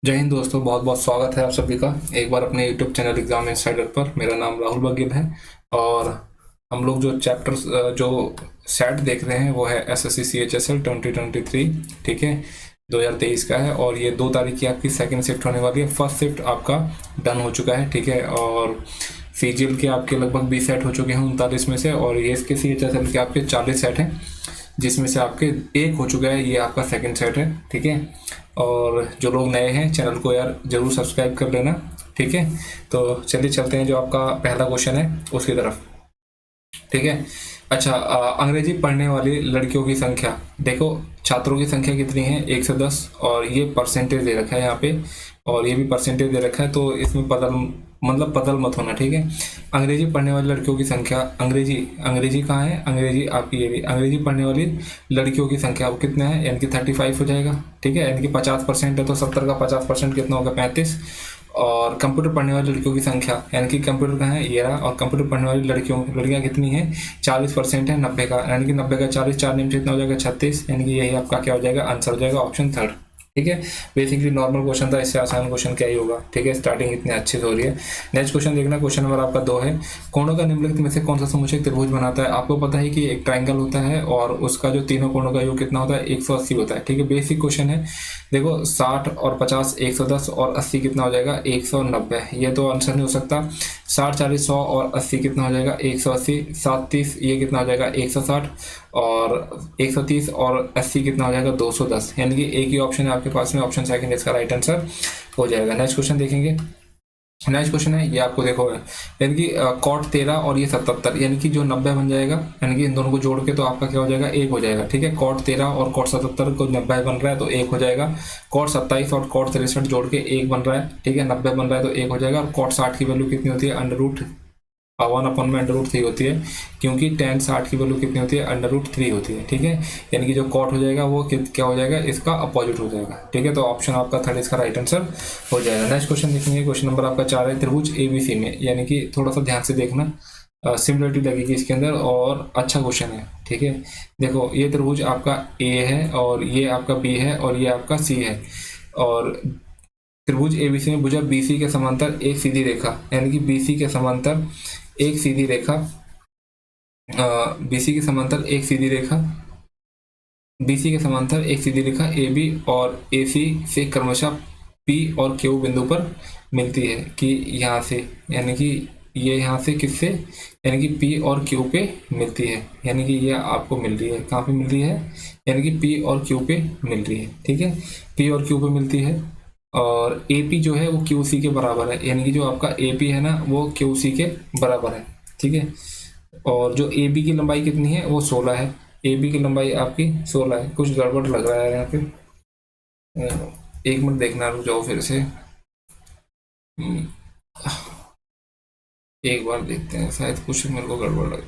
जय हिंद दोस्तों, बहुत बहुत स्वागत है आप सभी का एक बार अपने YouTube चैनल एग्जाम इनसाइडर पर। मेरा नाम राहुल बघेल है और हम लोग जो चैप्टर्स जो सेट देख रहे हैं वो है SSC CHSL 2023। ठीक है, 2023 का है और ये 2 तारीख की आपकी सेकंड शिफ्ट होने वाली है। फर्स्ट शिफ्ट आपका डन हो चुका है। ठीक है, और सीजीएल के आपके लगभग 20 सेट हो चुके हैं 39 में से, और ये इसके CHSL के आपके 40 सेट हैं, जिसमें से आपके एक हो चुका है, ये आपका सेकंड सेट है। ठीक है, और जो लोग नए हैं चैनल को यार जरूर सब्सक्राइब कर लेना। ठीक है, तो चलिए चलते हैं जो आपका पहला क्वेश्चन है उसकी तरफ। ठीक है, अच्छा, अंग्रेजी पढ़ने वाली लड़कियों की संख्या देखो, छात्रों की संख्या कितनी है 1 से 10, और ये परसेंटेज दे रखा है यहाँ पे, और ये भी परसेंटेज दे रखा है, तो इसमें बदल मत होना। ठीक है, अंग्रेजी पढ़ने वाली लड़कियों की संख्या, अंग्रेजी कहाँ है, अंग्रेजी आपकी ये भी अंग्रेजी पढ़ने वाली लड़कियों की संख्या वो कितना है, यानी कि 35 हो जाएगा। ठीक है, यानी कि 50% है तो 70 का 50% कितना होगा, 35। और कंप्यूटर पढ़ने वाली लड़कियों की संख्या, यानी कि कंप्यूटर कहाँ है, ये रहा, और कंप्यूटर पढ़ने वाली लड़कियां कितनी है, 40% है 90 का, यानी कि 90 का 40, 4 नियम से कितना हो जाएगा, 36, यानी कि यही आपका क्या हो जाएगा, आंसर हो जाएगा ऑप्शन थर्ड। ठीक है, बेसिकली नॉर्मल क्वेश्चन था, इससे आसान क्वेश्चन क्या ही होगा। ठीक है, स्टार्टिंग इतनी अच्छी से हो रही है। नेक्स्ट क्वेश्चन देखना, क्वेश्चन नंबर आपका 2 है, कोणों का निम्नलिखित में से कौन सा समुच्चय त्रिभुज बनाता है। आपको पता है कि एक ट्राइंगल होता है और उसका जो तीनों कोणों का योग कितना होता है, 180 होता है। ठीक है, बेसिक क्वेश्चन है। देखो 60 और 50 110, और 80 कितना हो जाएगा, 190। ये तो आंसर नहीं हो सकता। 60 40 100 और 80 कितना हो जाएगा, 180। 7 30 ये कितना हो जाएगा, 160, और 130 और 80 कितना हो जाएगा, 210, यानी कि एक ही ऑप्शन है आपके पास में, ऑप्शन सेकंड इसका राइट आंसर हो जाएगा। नेक्स्ट क्वेश्चन देखेंगे। नेक्स्ट क्वेश्चन है ये आपको देखो, यानी कि कॉट 13 और ये 77, यानी कि जो 90 बन जाएगा, यानी कि इन दोनों को जोड़ के तो आपका क्या हो जाएगा, 1 हो जाएगा। ठीक है, कॉट 13 और कॉट 77 को 90 बन रहा है तो 1 हो जाएगा। कॉट 27 और कॉट 63 जोड़ के 1 बन रहा है। ठीक है, 90 बन रहा है तो 1 हो जाएगा। और कॉट 60 की वैल्यू कितनी होती है, √1/√3 होती है, क्योंकि tan 60 की वैल्यू कितनी होती है, √3 होती है। ठीक है, यानी कि जो कॉट हो जाएगा वो क्या हो जाएगा, इसका अपोजिट हो जाएगा। ठीक है, तो ऑप्शन आपका थर्ड इसका राइट आंसर हो जाएगा। नेक्स्ट क्वेश्चन देखेंगे, क्वेश्चन नंबर आपका 4 है, त्रिभुज ABC में, यानी कि थोड़ा सा ध्यान से देखना, सिमिलरिटी लगेगी इसके अंदर, और अच्छा क्वेश्चन है। ठीक है, देखो ये त्रिभुज आपका A है, और ये आपका B है, और ये आपका C है, और त्रिभुज ABC में भुजा BC के समांतर एक सीधी रेखा, यानी कि BC के समांतर एक सीधी रेखा, BC के समांतर एक सीधी रेखा, BC के समांतर एक सीधी रेखा AB और AC से क्रमशः P और Q बिंदु पर मिलती है, कि यहाँ से, यानी कि ये यहाँ से किससे, यानी कि P और Q पे मिलती है, यानी कि ये आपको मिल रही है, कहाँ पे मिल रही है, यानी कि P और Q पे मिल रही है। ठीक है, P और Q पे मिलती है, और AP जो है वो QC के बराबर है, यानी कि जो आपका AP है ना वो QC के बराबर है। ठीक है, और जो AB की लंबाई कितनी है, वो 16 है। AB की लंबाई आपकी 16 है। कुछ गड़बड़ लग रहा है यहाँ पे, एक मिनट देखना, रुक जाओ फिर से। एक बार देखते हैं, शायद कुछ मेरे को गड़बड़ लग।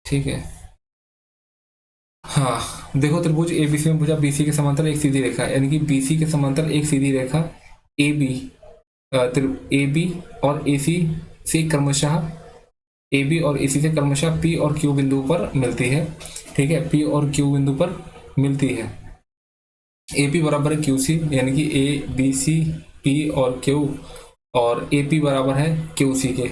ठीक है, हाँ देखो, त्रिभुज ABC में भुजा BC के समांतर एक सीधी रेखा, यानी कि BC के समांतर एक सीधी रेखा AB, AB और AC से क्रमशः AB और AC से क्रमशः P और Q बिंदु पर मिलती है। ठीक है, P और Q बिंदु पर मिलती है। AP बराबर है QC, यानी कि ABC P और Q, और AP बराबर है QC के,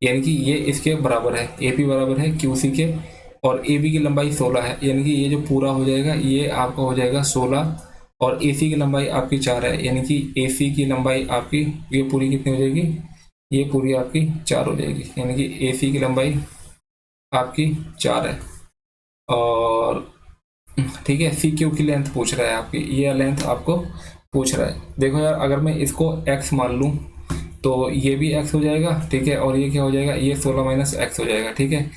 यानी कि ये इसके बराबर है। AP बराबर है QC के, और AB की लंबाई 16 है, यानी कि ये जो पूरा हो जाएगा ये आपका हो जाएगा 16, और AC की लंबाई आपकी 4 है, यानी कि AC की लंबाई आपकी ये पूरी कितनी हो जाएगी, ये पूरी आपकी 4 हो जाएगी, यानी कि AC की लंबाई आपकी 4 है। और ठीक है, CQ की लेंथ पूछ रहा है आपकी, ये लेंथ आपको पूछ रहा है। देखो यार, अगर मैं इसको x मान लूँ तो ये भी x हो जाएगा। ठीक है, और ये क्या हो जाएगा, ये 16 - x हो जाएगा। ठीक है,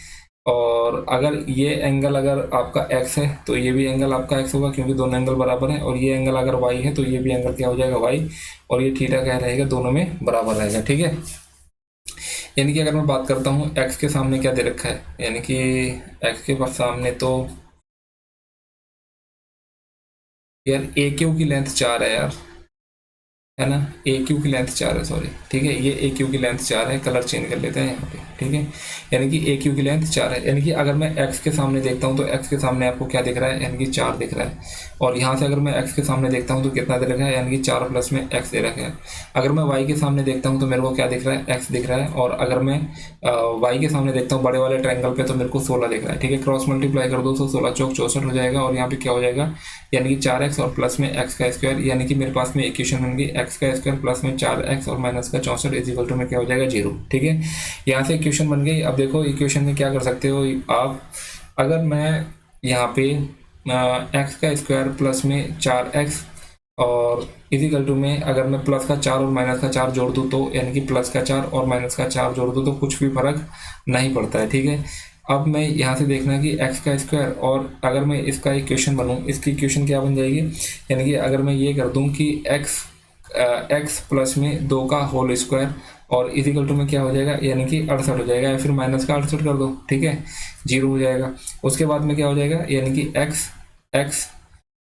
और अगर ये एंगल अगर आपका x है तो ये भी एंगल आपका x होगा, क्योंकि दोनों एंगल बराबर हैं, और ये एंगल अगर y है तो ये भी एंगल क्या हो जाएगा, y, और ये थीटा क्या रहेगा, दोनों में बराबर रहेगा। ठीक है, यानी कि अगर मैं बात करता हूँ x के सामने क्या दे रखा है, यानी कि x के सामने तो यार AQ की लेंथ 4 है यार, है ना, ए क्यू की लेंथ 4 है, सॉरी, ठीक है, ये ए क्यू की लेंथ 4 है, कलर चेंज कर लेते हैं यहाँ पे, ठीक है, यानी कि ए क्यू की लेंथ 4 है, यानी कि अगर मैं एक्स के सामने देखता हूँ तो एक्स के सामने आपको क्या दिख रहा है, यानी कि 4 दिख रहा है, और यहाँ से अगर मैं एक्स के सामने देखता हूँ तो कितना दे रखा है, यानी कि 4 प्लस में एक्स दे रखा है। अगर मैं वाई के सामने देखता हूँ तो मेरे को क्या दिख रहा है, एक्स दिख रहा है, और अगर मैं वाई के सामने देखता हूँ बड़े वाले ट्रायंगल पे तो मेरे को 16 दिख रहा है, ठीक है, क्रॉस मल्टीप्लाई कर दो तो 16 चौक 64 हो जाएगा, और यहाँ पे क्या हो जाएगा, यानी कि 4x और प्लस में x का स्क्वायर, यानी कि मेरे पास में इक्वेशन बन गई x का स्क्वायर प्लस में 4x और माइनस का 64 इज इक्वल टू में क्या हो जाएगा 0, ठीक है, यहाँ से इक्वेशन बन गई। अब देखो इक्वेशन में क्या कर सकते हो आप, अगर मैं यहाँ पे x का स्क्वायर प्लस में 4x और इजिकल टू में अगर मैं प्लस का 4 और माइनस का 4 जोड़ दूँ तो यानी कि प्लस का 4 और माइनस का 4 जोड़ दूँ तो कुछ भी फर्क नहीं पड़ता है, ठीक है। अब मैं यहाँ से देखना कि x का स्क्वायर, और अगर मैं इसका इक्वेशन बनूँ, इसकी इक्वेशन क्या बन जाएगी, यानी कि अगर मैं ये कर दूँ कि x प्लस में 2 का होल स्क्वायर और इजिकल टू में क्या हो जाएगा, यानी कि 68 हो जाएगा, या फिर माइनस का 68 कर दो, ठीक है, 0 हो जाएगा। उसके बाद में क्या हो जाएगा, यानी कि x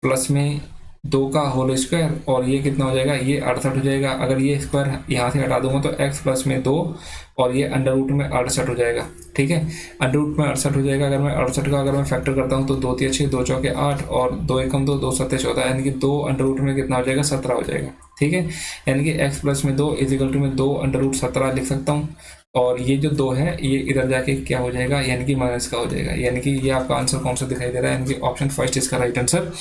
प्लस में 2 का होल स्क्वायर और ये कितना हो जाएगा, ये 68 हो जाएगा। अगर ये स्क्वायर यहाँ से हटा दूंगा तो x प्लस में 2 और ये अंडर रूट में 68 हो जाएगा, ठीक है, अंडर रूट में 68 हो जाएगा। अगर मैं 68 का अगर मैं फैक्टर करता हूँ तो 2 3 6 2 चौके 8 और 2 एकम 2 2 7 14, यानी कि 2 अंडर रूट में कितना हो जाएगा 17 हो जाएगा, ठीक है, यानी कि x प्लस में 2 इजिकल टू में 2 अंडर रूट 17 लिख सकता हूँ, और ये जो 2 है ये इधर जाके क्या हो जाएगा, यानी कि माइनस का हो जाएगा, यानी कि ये आपका आंसर कौन सा दिखाई दे रहा है, यानी कि ऑप्शन फर्स्ट इसका राइट आंसर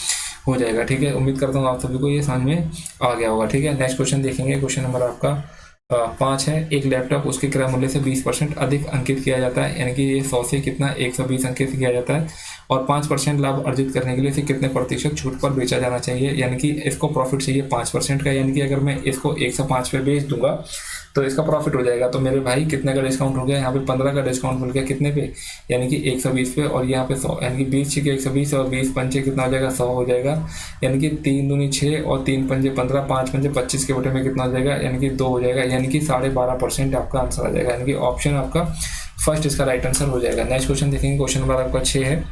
हो जाएगा, ठीक है। उम्मीद करता हूँ आप सभी को ये समझ में आ गया होगा, ठीक है। नेक्स्ट क्वेश्चन देखेंगे, क्वेश्चन नंबर आपका 5 है। एक लैपटॉप उसके क्रय मूल्य से 20% अधिक अंकित किया जाता है, यानी कि ये 100 से कितना 120 अंकित किया जाता है, और 5% लाभ अर्जित करने के लिए इसे कितने प्रतिशत छूट पर बेचा जाना चाहिए, यानी कि इसको प्रॉफिट चाहिए 5% का, यानी कि अगर मैं इसको 105 पे बेच दूंगा तो इसका प्रॉफिट हो जाएगा। तो मेरे भाई कितने का डिस्काउंट हो गया, यहाँ पे 15 का डिस्काउंट मिल गया, कितने पे, यानी कि 120 पे, और यहाँ पे 100, यानी कि 20 छः 120 और 20 पंचे कितना हो जाएगा 100 हो जाएगा, यानी कि 3 दूनी 6 और 3 पंजे 15, 5 पंजे 25 के बटे में कितना हो जाएगा, यानी कि 2 हो जाएगा, यानी कि 12.5% आपका आंसर आ जाएगा, यानी कि ऑप्शन आपका फर्स्ट इसका राइट आंसर हो जाएगा। नेक्स्ट क्वेश्चन देखेंगे, क्वेश्चन नंबर आपका 6 है।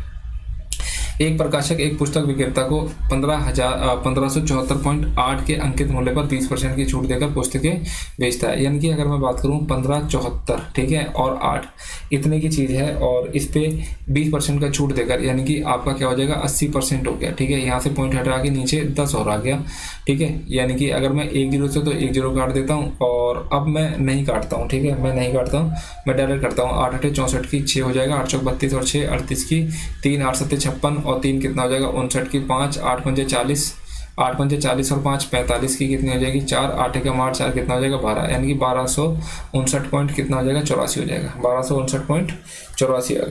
एक प्रकाशक एक पुस्तक विक्रेता को 1574.8 के अंकित मूल्य पर 20% की छूट देकर पुस्तकें बेचता है, यानी कि अगर मैं बात करूं 1574, ठीक है, और 8 इतने की चीज़ है, और इस पे 20% का छूट देकर, यानी कि आपका क्या हो जाएगा 80% हो गया, ठीक है, यहाँ से पॉइंट हटा के नीचे 10 और आ गया, ठीक है, यानी कि अगर मैं 1 0 से तो 1 0 काट देता हूँ, और अब मैं नहीं काटता हूँ, ठीक है, मैं नहीं काटता हूँ, मैं डायरेक्ट करता हूँ, 8 8 64 की 6 हो जाएगा, 8 चौक 32 और 6 38 की 3 8 7 56 और 3 कितना हो जाएगा 59 की 5 8 पंजे 40, 8 पंजे 40 और 5 45 की कितनी हो जाएगी 4 8 का 8 4 कितना हो जाएगा 12, यानी कि 1259 पॉइंट कितना हो जाएगा 84 हो जाएगा, 1259.84।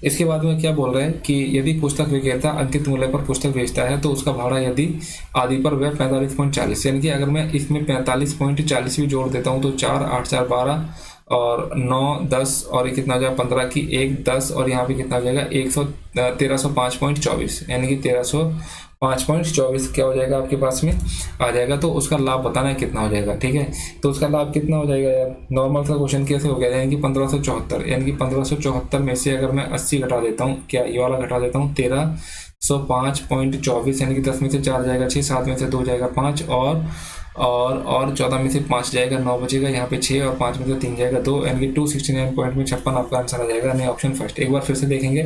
इसके बाद में क्या बोल रहे हैं कि यदि पुस्तक विक्रेता अंकित मूल्य पर पुस्तक बेचता है तो उसका भाड़ा यदि आदि पर वह 45.40, यानी कि अगर मैं इसमें 45.40 भी जोड़ देता हूँ तो 4 8 4 12 और 9 10 और ये कितना हो जाएगा 15 की 1 10 और यहाँ पे कितना हो जाएगा 1305.24, यानी कि 1305.24 क्या हो जाएगा आपके पास में आ जाएगा। तो उसका लाभ बताना है कितना हो जाएगा, ठीक है, तो उसका लाभ कितना हो जाएगा यार, नॉर्मल सा क्वेश्चन कैसे हो गया, यानी कि 1574, यानी कि 1574 में से अगर मैं 80 घटा देता हूँ, क्या ये वाला घटा देता हूँ 1305.24, यानी कि 10 में से 4 जाएगा 6, 7 में से 2 जाएगा 5 और 14 में से 5 जाएगा 9 बचेगा, यहाँ पे 6 और 5 में से 3 जाएगा 2, यानी कि 269 पॉइंट में 56 आपका आंसर आ जाएगा, यानी ऑप्शन फर्स्ट। एक बार फिर से देखेंगे,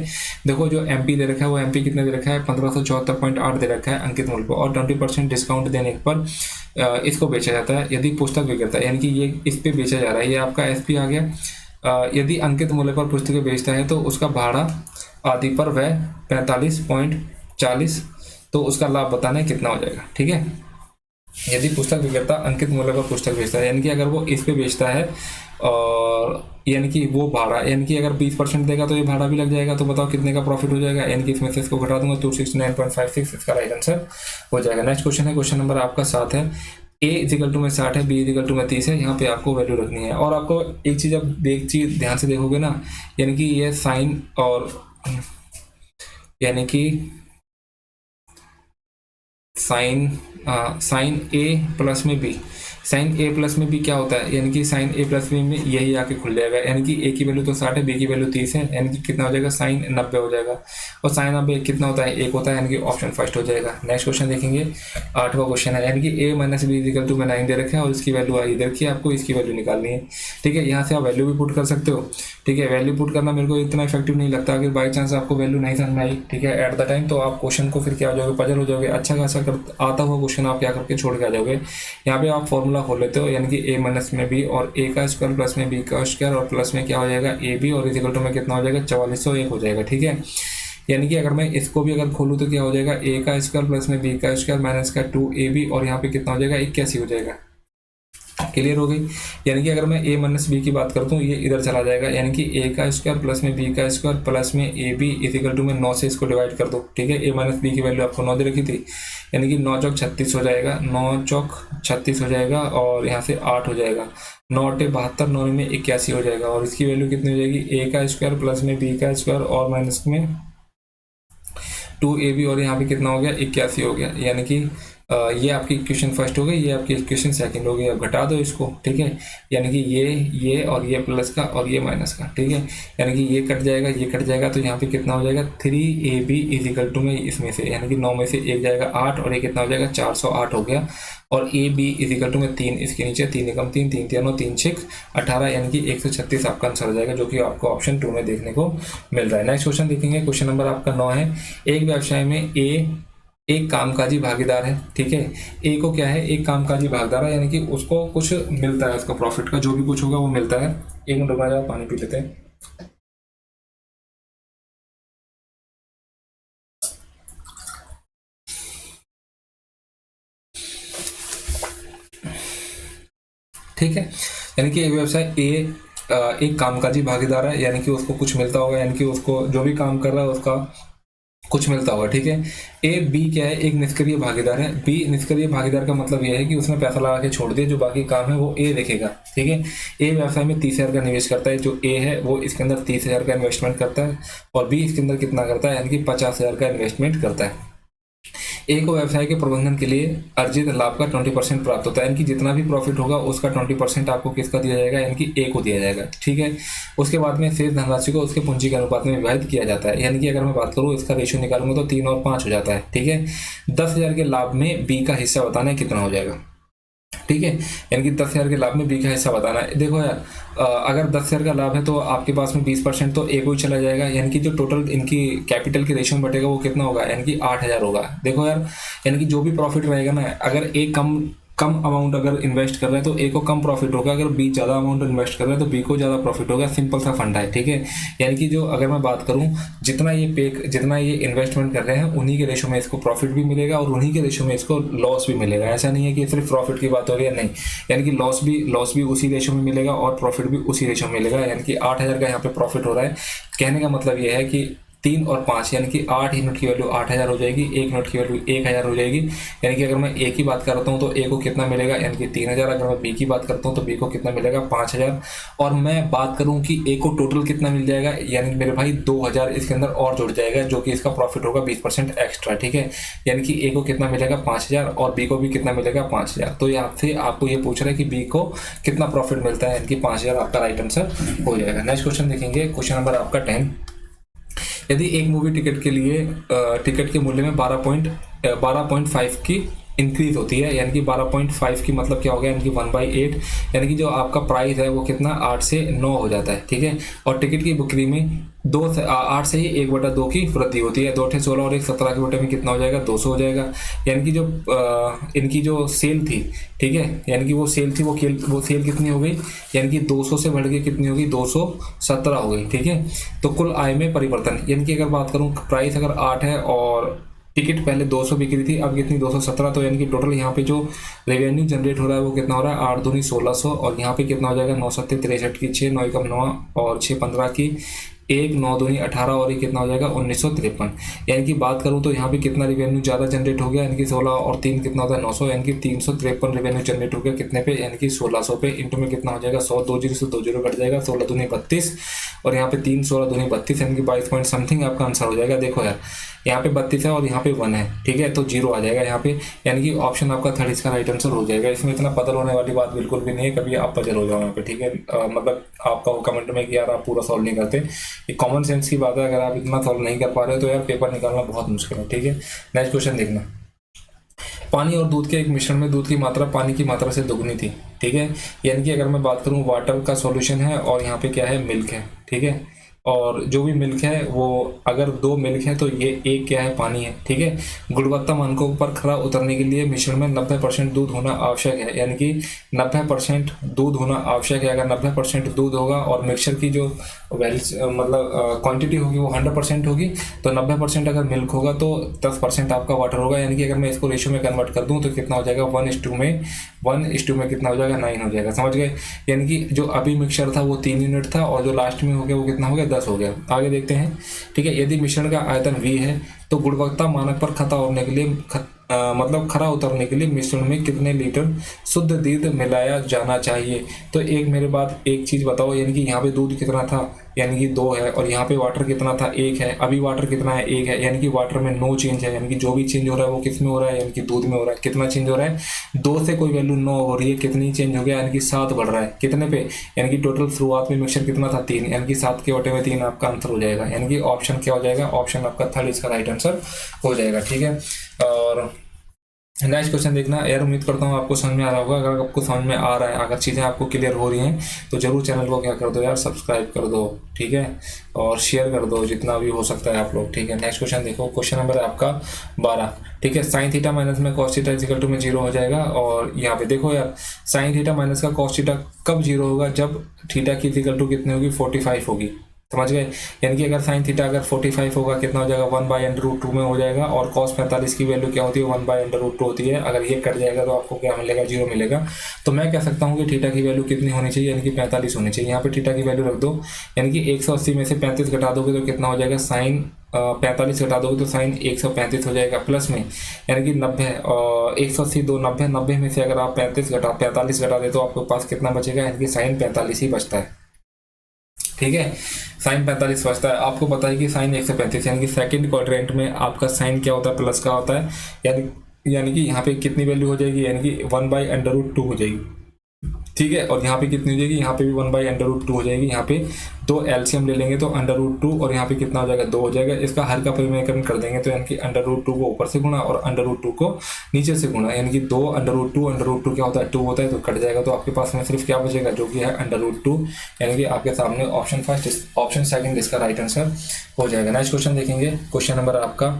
देखो जो एमपी दे रखा है वो एमपी कितने दे रखा है 1574.8 दे रखा है अंकित मूल्य पर, और 20% डिस्काउंट देने पर इसको बेचा जाता है यदि पुस्तक विक्रेता, यानी कि ये इस पे बेचा जा रहा है, ये आपका एसपी आ गया। यदि अंकित मूल्य पर पुस्तकें बेचता है तो उसका भाड़ा आदि पर वह 45.40, तो उसका लाभ बताना है कितना हो जाएगा, ठीक है। यदि पुस्तक विक्रेता अंकित मूल्य पर पुस्तक बेचता है, यानी कि अगर वो इस पे बेचता है और यानी कि वो भाड़ा, यानी कि अगर 20% देगा तो ये भाड़ा भी लग जाएगा, तो बताओ कितने का प्रॉफिट हो जाएगा, यानी कि इसमें से इसको घटा दूंगा 269.56 इसका राइट आंसर हो जाएगा। नेक्स्ट क्वेश्चन है, क्वेश्चन नंबर आपका 7 है। ए इजिकल टू में 60 है, बी इजिकल टू में 30 है, यहाँ पे आपको वैल्यू रखनी है, और आपको एक चीज़ अब एक चीज़ ध्यान से देखोगे ना, यानी कि ये साइन और यानी कि साइन ए प्लस में बी, साइन ए प्लस में बी क्या होता है, यानी कि साइन ए प्लस बी में यही आके खुल जाएगा, यानी कि ए की वैल्यू तो 60 है, बी की वैल्यू 30 है, यानी कि कितना हो जाएगा, साइन 90 हो जाएगा। और साइन 90 कितना होता है, 1 होता है, यानी कि ऑप्शन फर्स्ट हो जाएगा। नेक्स्ट क्वेश्चन देखेंगे, 8वां क्वेश्चन है, यानी कि ए माइनस बी इक्वल टू में 9 दे रखा है और इसकी वैल्यू आई इधर की, आपको इसकी वैल्यू निकालनी है। ठीक है, यहाँ से आप वैल्यू भी पुट कर सकते हो। ठीक है, वैल्यू पुट करना मेरे को इतना इफेक्टिव नहीं लगता, अगर बाई चांस आपको वैल्यू नहीं समझ में आई, ठीक है, एट द टाइम, तो आप क्वेश्चन को फिर क्या हो जाओगे, पजल हो जाओगे। अच्छा खासा आता हुआ क्वेश्चन आप क्या करके छोड़ के आ जाओगे। यहाँ पे आप फॉर्मूला खोल लेते हो, यानी कि ए माइनस में बी और ए का स्क्वायर प्लस में बी का स्क्वायर और प्लस में क्या हो जाएगा, ए बी, और इक्वल टू में कितना हो जाएगा, 4401 हो जाएगा। ठीक है, यानी कि अगर मैं इसको भी अगर खोलूँ तो क्या हो जाएगा, ए का स्क्वायर प्लस में बी का स्क्वायर माइनस का 2ab, और यहाँ पे कितना हो जाएगा, 81 हो जाएगा। क्लियर हो गई। यानी कि अगर मैं a माइनस बी की बात करता हूँ, ये इधर चला जाएगा, यानी कि a का स्क्वायर प्लस में b का स्क्वायर प्लस में ab इक्वल टू में 9 से इसको डिवाइड कर दो। ठीक है, a माइनस बी की वैल्यू आपको 9 दे रखी थी, यानी कि 9 चौक 36 हो जाएगा, 9 चौक 36 हो जाएगा, और यहाँ से 8 हो जाएगा, 9 8 72, 9 में 81 हो जाएगा, और इसकी वैल्यू कितनी हो जाएगी, a का स्क्वायर प्लस में b का स्क्वायर और माइनस में 2ab, और यहाँ पे कितना हो गया, 81 हो गया। यानी कि ये आपकी इक्वेशन फर्स्ट हो गई, ये आपकी इक्वेशन सेकंड हो गई। अब घटा दो इसको। ठीक है, यानी कि ये और ये प्लस का और ये माइनस का। ठीक है, यानी कि ये कट जाएगा, ये कट जाएगा, तो यहाँ पे कितना हो जाएगा, 3ab इक्वल टू में इसमें से, यानी कि 9 में से 1 जाएगा 8, और ये कितना हो जाएगा, 408 हो गया। और ए बी इक्वल टू में 3, इसके नीचे 3 एकम 3, 3 3 9 3 6 18, यानी कि 136 आपका आंसर हो जाएगा, जो कि आपको ऑप्शन 2 में देखने को मिल रहा है। नेक्स्ट क्वेश्चन देखेंगे, क्वेश्चन नंबर आपका 9 है। एक व्यवसाय में एक कामकाजी भागीदार है। ठीक है, ए को क्या है, एक कामकाजी भागीदार है, यानी कि उसको कुछ मिलता है, उसका प्रॉफिट का जो भी कुछ होगा वो मिलता है। एक मिनट रुका जाओ, पानी पी लेते हैं। ठीक है, यानी कि एक व्यवसाय एक कामकाजी भागीदार है, यानी कि उसको कुछ मिलता होगा, यानी कि उसको जो भी काम कर रहा है उसका कुछ मिलता होगा। ठीक है, बी क्या है, एक निष्क्रिय भागीदार है। बी निष्क्रिय भागीदार का मतलब यह है कि उसने पैसा लगा के छोड़ दिया, जो बाकी काम है वो ए देखेगा। ठीक है, ए व्यवसाय में 30,000 का निवेश करता है, जो ए है वो इसके अंदर 30,000 का इन्वेस्टमेंट करता है, और बी इसके अंदर कितना करता है, यानी कि 50,000 का इन्वेस्टमेंट करता है। ए को व्यवसाय के प्रबंधन के लिए अर्जित लाभ का 20% प्राप्त होता है, यानी कि जितना भी प्रॉफिट होगा उसका 20% आपको किसका दिया जाएगा, यानी कि ए को दिया जाएगा। ठीक है, उसके बाद में शेष धनराशि को उसके पूंजी के अनुपात में विभाजित किया जाता है, यानी कि अगर मैं बात करूँ इसका रेशियो निकालूंगा तो 3 और 5 हो जाता है। ठीक है, 10,000 के लाभ में बी का हिस्सा बताना है कितना हो जाएगा। ठीक है, यानी कि 10,000 के लाभ में बी का हिस्सा बताना है। देखो यार, अगर 10,000 का लाभ है तो आपके पास में 20% तो ए को ही चला जाएगा, यानी कि जो टोटल इनकी कैपिटल के रेशियो में बटेगा वो कितना होगा, यानी कि 8,000 होगा। देखो यार, यानी कि जो भी प्रॉफिट रहेगा ना, अगर ए कम अमाउंट अगर इन्वेस्ट कर रहे हैं तो ए को कम प्रॉफिट होगा, अगर बी ज़्यादा अमाउंट इन्वेस्ट कर रहे हैं तो बी को ज़्यादा प्रॉफिट होगा। सिंपल सा फंडा है। ठीक है, यानी कि जो अगर मैं बात करूं, जितना ये इन्वेस्टमेंट कर रहे हैं उन्हीं के रेशो में इसको प्रॉफिट भी मिलेगा और उन्हीं के रेशो में इसको लॉस भी मिलेगा। ऐसा नहीं है कि सिर्फ प्रॉफिट की बात हो रही है, नहीं, यानी कि लॉस भी उसी रेशो में मिलेगा और प्रॉफिट भी उसी रेशो में मिलेगा। यानी कि 8,000 का यहाँ पे प्रॉफिट हो रहा है। कहने का मतलब यह है कि 3 और 5, यानी कि 8 यूनिट की वैल्यू 8,000 हो जाएगी, 1 यूनिट की वैल्यू 1,000 हो जाएगी। यानी कि अगर मैं ए की बात करता हूँ तो ए को कितना मिलेगा, यानी कि 3,000। अगर मैं बी की बात करता हूँ तो बी को कितना मिलेगा, 5,000। और मैं बात करूँ कि ए को टोटल कितना मिल जाएगा, यानी कि मेरे भाई 2,000 इसके अंदर और जुड़ जाएगा, जो कि इसका प्रॉफिट होगा 20% एक्स्ट्रा। ठीक है, यानी कि ए को कितना मिलेगा, 5,000, और बी को भी कितना मिलेगा, 5,000। तो यहाँ से आपको ये पूछ रहा है कि बी को कितना प्रॉफिट मिलता है, यानी कि 5,000 आपका राइट आंसर हो जाएगा। नेक्स्ट क्वेश्चन देखेंगे, क्वेश्चन नंबर आपका 10। यदि एक मूवी टिकट के लिए टिकट के मूल्य में 12.5 की इंक्रीज होती है, यानी कि 12.5 की मतलब क्या हो गया, यानी कि 1/8, यानी कि जो आपका प्राइस है वो कितना 8 से 9 हो जाता है। ठीक है, और टिकट की बिक्री में 8 से ही 1/2 की वृद्धि होती है। 2 × 16 और 1 17 के बटे में कितना हो जाएगा, 200 हो जाएगा। यानी कि जो इनकी जो सेल थी, ठीक है, यानी कि वो सेल थी, वो सेल कितनी हो गई, यानी कि 200 से बढ़ के कितनी होगी, 217 हो गई। ठीक है, तो कुल आय में परिवर्तन, यानी कि अगर बात करूँ प्राइस अगर 8 है और टिकट पहले 200 बिक रही थी, अब कितनी 217, तो यानी कि टोटल यहाँ पे जो रेवेन्यू जनरेट हो रहा है वो कितना हो रहा है, 8 दूनी 1600, और यहाँ पे कितना हो जाएगा, 9 7 63 की 6 9 एकम 9 और 6 15 की 1 9 दूनी 18, और ये कितना हो जाएगा 1953। यानी कि बात करूँ तो यहाँ पे कितना रेवेन्यू ज़्यादा जनरेट हो गया, यानी कि 16 और 3 कितना होता है 900, यानी कि 353 रेवेन्यू जनरेट हो गया कितने पे, यानी कि 1600 पे। इंटू में कितना हो जाएगा 100, 2 0 से 2 0 कट जाएगा, 16 दूनी 32, और यहाँ पे 3 16 दूनी 32, यानी कि 22 पॉइंट समथिंग आपका आंसर हो जाएगा। देखो यार, यहाँ पे 32 है और यहाँ पे 1 है, ठीक है, तो 0 आ जाएगा यहाँ पे, यानी कि ऑप्शन आपका थर्ड इसका राइट आंसर हो जाएगा। इसमें इतना पजल होने वाली बात बिल्कुल भी नहीं है, कभी आप पजल हो जाओ यहाँ पे, ठीक है। मतलब आपका वो कमेंट में कि यार आप पूरा सॉल्व नहीं करते, ये कॉमन सेंस की बात है। अगर आप इतना सॉल्व नहीं कर पा रहे हो तो यार पेपर निकालना बहुत मुश्किल है, ठीक है। नेक्स्ट क्वेश्चन देखना, पानी और दूध के एक मिश्रण में दूध की मात्रा पानी की मात्रा से दुगनी थी, ठीक है। यानी कि अगर मैं बात करूं, वाटर का सॉल्यूशन है और यहाँ पे क्या है, मिल्क है, ठीक है। और जो भी मिल्क है वो अगर 2 मिल्क है तो ये एक क्या है, पानी है, ठीक है। गुणवत्ता मानकों पर खरा उतरने के लिए मिश्रण में 90% दूध होना आवश्यक है, यानी कि 90% दूध होना आवश्यक है। अगर 90% दूध होगा और मिक्सचर की जो मतलब क्वांटिटी होगी वो 100% होगी, तो 90% अगर मिल्क होगा तो 10% आपका वाटर होगा। यानी कि अगर मैं इसको रेशियो में कन्वर्ट कर दूं तो कितना हो जाएगा, 1:2 में कितना हो जाएगा, 9 हो जाएगा, समझ गए। यानी कि जो अभी मिक्सचर था वो 3 यूनिट था और जो लास्ट में हो गया वो कितना हो गया, 10 हो गया। आगे देखते हैं, ठीक है। यदि मिश्रण का आयतन V है तो गुणवत्ता मानक पर खता होने के लिए मतलब खरा उतरने के लिए मिश्रण में कितने लीटर शुद्ध दूध मिलाया जाना चाहिए। तो एक मेरे बात एक चीज बताओ, यानी कि यहाँ पे दूध कितना था, यानी कि 2 है, और यहाँ पे वाटर कितना था, 1 है। अभी वाटर कितना है, 1 है, यानी कि वाटर में नो चेंज है, यानी कि जो भी चेंज हो रहा है वो किस में हो रहा है, यानी कि दूध में हो रहा है। कितना चेंज हो रहा है, 2 से कोई वैल्यू 9 हो रही है, कितनी चेंज हो गया, यानी कि 7 बढ़ रहा है, कितने पे, यानी कि टोटल शुरुआत में मिक्सचर कितना था, 3, यानी कि 7 के बटे में 3 आपका आंसर हो जाएगा। यानी कि ऑप्शन क्या हो जाएगा, ऑप्शन आपका थर्ड इसका राइट आंसर हो जाएगा, ठीक है। और नेक्स्ट क्वेश्चन देखना यार, उम्मीद करता हूँ आपको समझ में आ रहा होगा। अगर आपको समझ में आ रहा है, अगर चीज़ें आपको क्लियर हो रही हैं तो जरूर चैनल को क्या कर दो यार, सब्सक्राइब कर दो, ठीक है, और शेयर कर दो जितना भी हो सकता है आप लोग, ठीक है। नेक्स्ट क्वेश्चन देखो, क्वेश्चन नंबर है आपका 12, ठीक है। साइन थीटा माइनस में कॉस थीटा इक्वल टू में 0 हो जाएगा। और यहाँ पे देखो यार, साइन थीटा माइनस का कॉस थीटा कब 0 होगा, जब थीटा की इक्वल टू कितनी होगी, 45 होगी, समझ गए। यानी कि अगर साइन थीटा अगर 45 होगा कितना हो जाएगा, 1/√2 में हो जाएगा। और cos 45 की वैल्यू क्या होती है, 1/√2 होती है। अगर ये कट जाएगा तो आपको क्या मिलेगा, 0 मिलेगा। तो मैं कह सकता हूँ कि थीटा की वैल्यू कितनी होनी चाहिए, यानी कि 45 होनी चाहिए। यहाँ पे थीटा की वैल्यू रख दो, यानी कि 180 में से 35 घटा दोगे तो कितना हो जाएगा, साइन 45 घटा दोगे तो साइन 135 हो जाएगा, प्लस में यानी कि 90 और 180 2 90 में से अगर आप 45 घटा दे तो आपके पास कितना बचेगा, यानी कि साइन 45 ही बचता है, ठीक है। साइन 45 बचता है। आपको पता है कि साइन 135 यानी कि सेकंड क्वाड्रेंट में आपका साइन क्या होता है, प्लस का होता है। यानी कि यहाँ पे कितनी वैल्यू हो जाएगी, यानी कि 1/√2 हो जाएगी, ठीक है। और यहाँ पे कितनी हो जाएगी, यहाँ पे भी 1/√2 हो जाएगी। यहाँ पे 2 एलसीएम ले लेंगे तो √2 और यहाँ पे कितना हो जाएगा, 2 हो जाएगा। इसका हर का परिमेयकरण कर देंगे तो यानी कि √2 को ऊपर से गुणा और √2 को नीचे से गुणा, यानी कि 2 √2 क्या होता है, 2 होता है, तो कट जाएगा। तो आपके पास में सिर्फ क्या बचेगा, जो कि है √2, यानी कि आपके सामने ऑप्शन सेकंड इसका राइट आंसर हो जाएगा। नेक्स्ट क्वेश्चन देखेंगे, क्वेश्चन नंबर आपका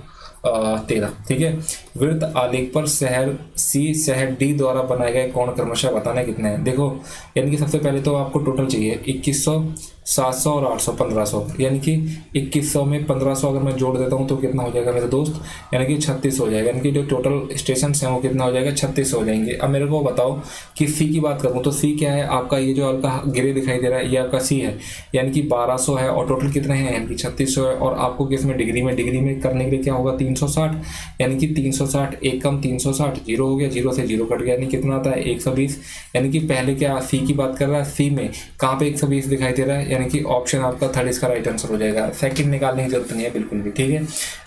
13, ठीक है। वृत्त आलेख पर शहर C शहर D द्वारा बनाए गए कोण क्रमशः बताना कितने हैं। देखो, यानी कि सबसे पहले तो आपको टोटल चाहिए 2100, 700 और 800, 1500, यानी कि 2100 में 1500 अगर मैं जोड़ देता हूँ तो कितना हो जाएगा मेरे दोस्त, यानी कि 36 हो जाएगा। यानी कि जो टोटल स्टेशन हैं वो कितना हो जाएगा, 36 हो जाएंगे। अब मेरे को बताओ कि C की बात करूँ तो C क्या है आपका, ये जो आपका ग्रे दिखाई दे रहा है ये आपका C है, यानी कि 1200 है और टोटल कितने हैं, यानी कि 3600 है। और आपको किस में, डिग्री में करने के लिए क्या होगा, 360, यानी कि 360 1 कम 360, 0 हो गया, 0 से 0 कट गया, यानी कितना आता है 120। यानी कि पहले क्या C की बात कर रहा है, C में कहाँ पे 120 दिखाई दे रहा है, यानी कि ऑप्शन आपका थर्ड इसका राइट आंसर हो जाएगा। सेकंड निकालने की जरूरत नहीं है बिल्कुल भी, ठीक है।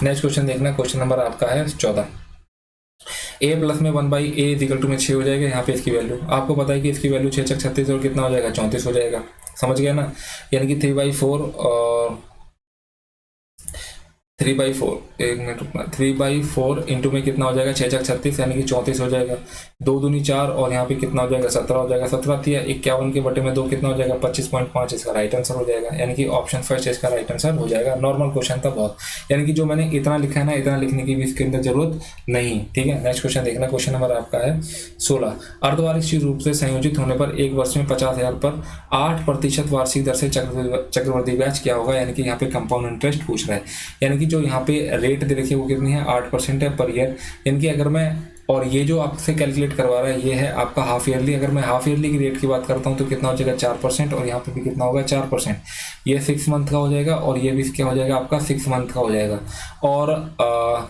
नेक्स्ट क्वेश्चन देखना, क्वेश्चन नंबर आपका है 14, a प्लस में 1/a इक्वल टू में 6 हो जाएगा। यहाँ पे इसकी वैल्यू आपको पता है कि इसकी वैल्यू 6 6 36 और कितना हो जाएगा, 34 हो जाएगा, समझ गया ना। यानी कि 3/4 और 3/4 एक मिनट रुकना, 3/4 इंटू में कितना हो जाएगा, 6 6 36, यानी कि 34 हो जाएगा। 2 दूनी 4 और यहाँ पे कितना हो जाएगा, 17 हो जाएगा। 17 थी 51 के बटे में 2 कितना हो जाएगा, 25.5 इसका राइट आंसर हो जाएगा। यानी कि ऑप्शन फर्स्ट इसका राइट आंसर हो जाएगा। नॉर्मल क्वेश्चन था बहुत, यानी कि जो मैंने इतना लिखा है ना, इतना लिखने की भी इसके अंदर जरूरत नहीं, ठीक है। नेक्स्ट क्वेश्चन देखना, क्वेश्चन नंबर आपका है 16, अर्धवार्षिक रूप से संयोजित होने पर एक वर्ष में 50,000 पर 8% वार्षिक दर से चक्रवृद्धि ब्याज क्या होगा। यानी कि यहाँ पे कंपाउंड इंटरेस्ट पूछ रहा है, यानी कि जो यहाँ पे रेट दे रखी है वो कितनी है, 8% है पर ईयर। यानी कि अगर मैं, और ये जो आपसे कैलकुलेट करवा रहा है ये है आपका हाफ ईयरली। अगर मैं हाफ ईयरली की रेट की बात करता हूँ तो कितना हो जाएगा, 4%, और यहाँ पे भी कितना होगा, 4%। ये 6 मंथ का हो जाएगा और ये भी क्या हो जाएगा आपका 6 मंथ का हो जाएगा। और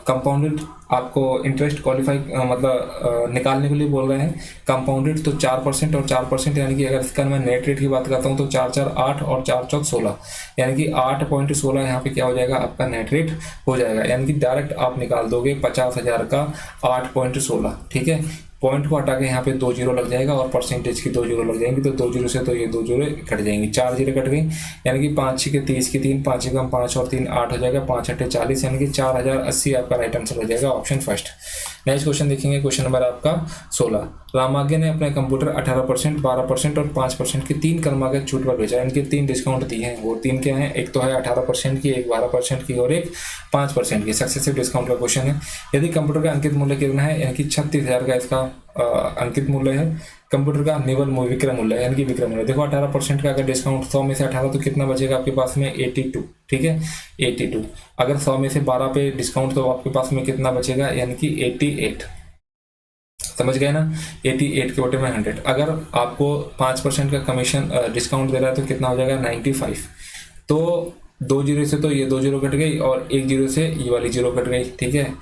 कंपाउंडेड आपको इंटरेस्ट क्वालिफाई मतलब निकालने के लिए बोल रहे हैं कंपाउंडेड, तो 4% और 4%, यानी कि अगर इसका मैं नेट रेट की बात करता हूँ तो 4 4 8 और 4 4 16, यानी कि 8.16 यहाँ पे क्या हो जाएगा आपका नेट रेट हो जाएगा, यानी कि डायरेक्ट आप निकाल दोगे 50,000 का 8.16। ठीक है, पॉइंट को हटा के यहाँ पे 2 जीरो लग जाएगा और परसेंटेज की 2 जीरो लग जाएंगी, तो 2 जीरो से तो ये 2 जीरो कट जाएंगी, 4 जीरो कट गई, यानी कि 5 6 के 30 की 3, 5 कम 5 और 3 8 हो जाएगा, 5 8 40, यानी कि 4080 आपका राइट आंसर हो जाएगा, ऑप्शन फर्स्ट। नेक्स्ट क्वेश्चन देखेंगे, क्वेश्चन नंबर आपका 16। रामागे ने अपने कंप्यूटर 18%, 12% और 5% की 3 क्रमागत छूट पर भेजा, इनके 3 डिस्काउंट दिए हैं, वो 3 क्या हैं, एक तो है 18% की, एक 12% की और एक 5% की सक्सेसिव डिस्काउंट का क्वेश्चन है। यदि कंप्यूटर का अंकित मूल्य कितना है, यानी कि 36,000 का इसका अंकित मूल्य है, कंप्यूटर का निवल विक्रय मूल्य यानी कि विक्रय मूल्य, देखो 18% का अगर डिस्काउंट 100 में से 18 तो कितना बचेगा आपके पास में 82। ठीक है, 82, अगर 100 में से 12 पे डिस्काउंट तो आपके पास में कितना बचेगा, यानी कि 88, समझ गए ना, 88 के बटे में 100। अगर आपको 5% का कमीशन डिस्काउंट दे रहा है तो कितना हो जाएगा 95, तो 2 जीरो से तो ये 2 जीरो कट गई और 1 जीरो से ये वाली जीरो कट गई। ठीक है,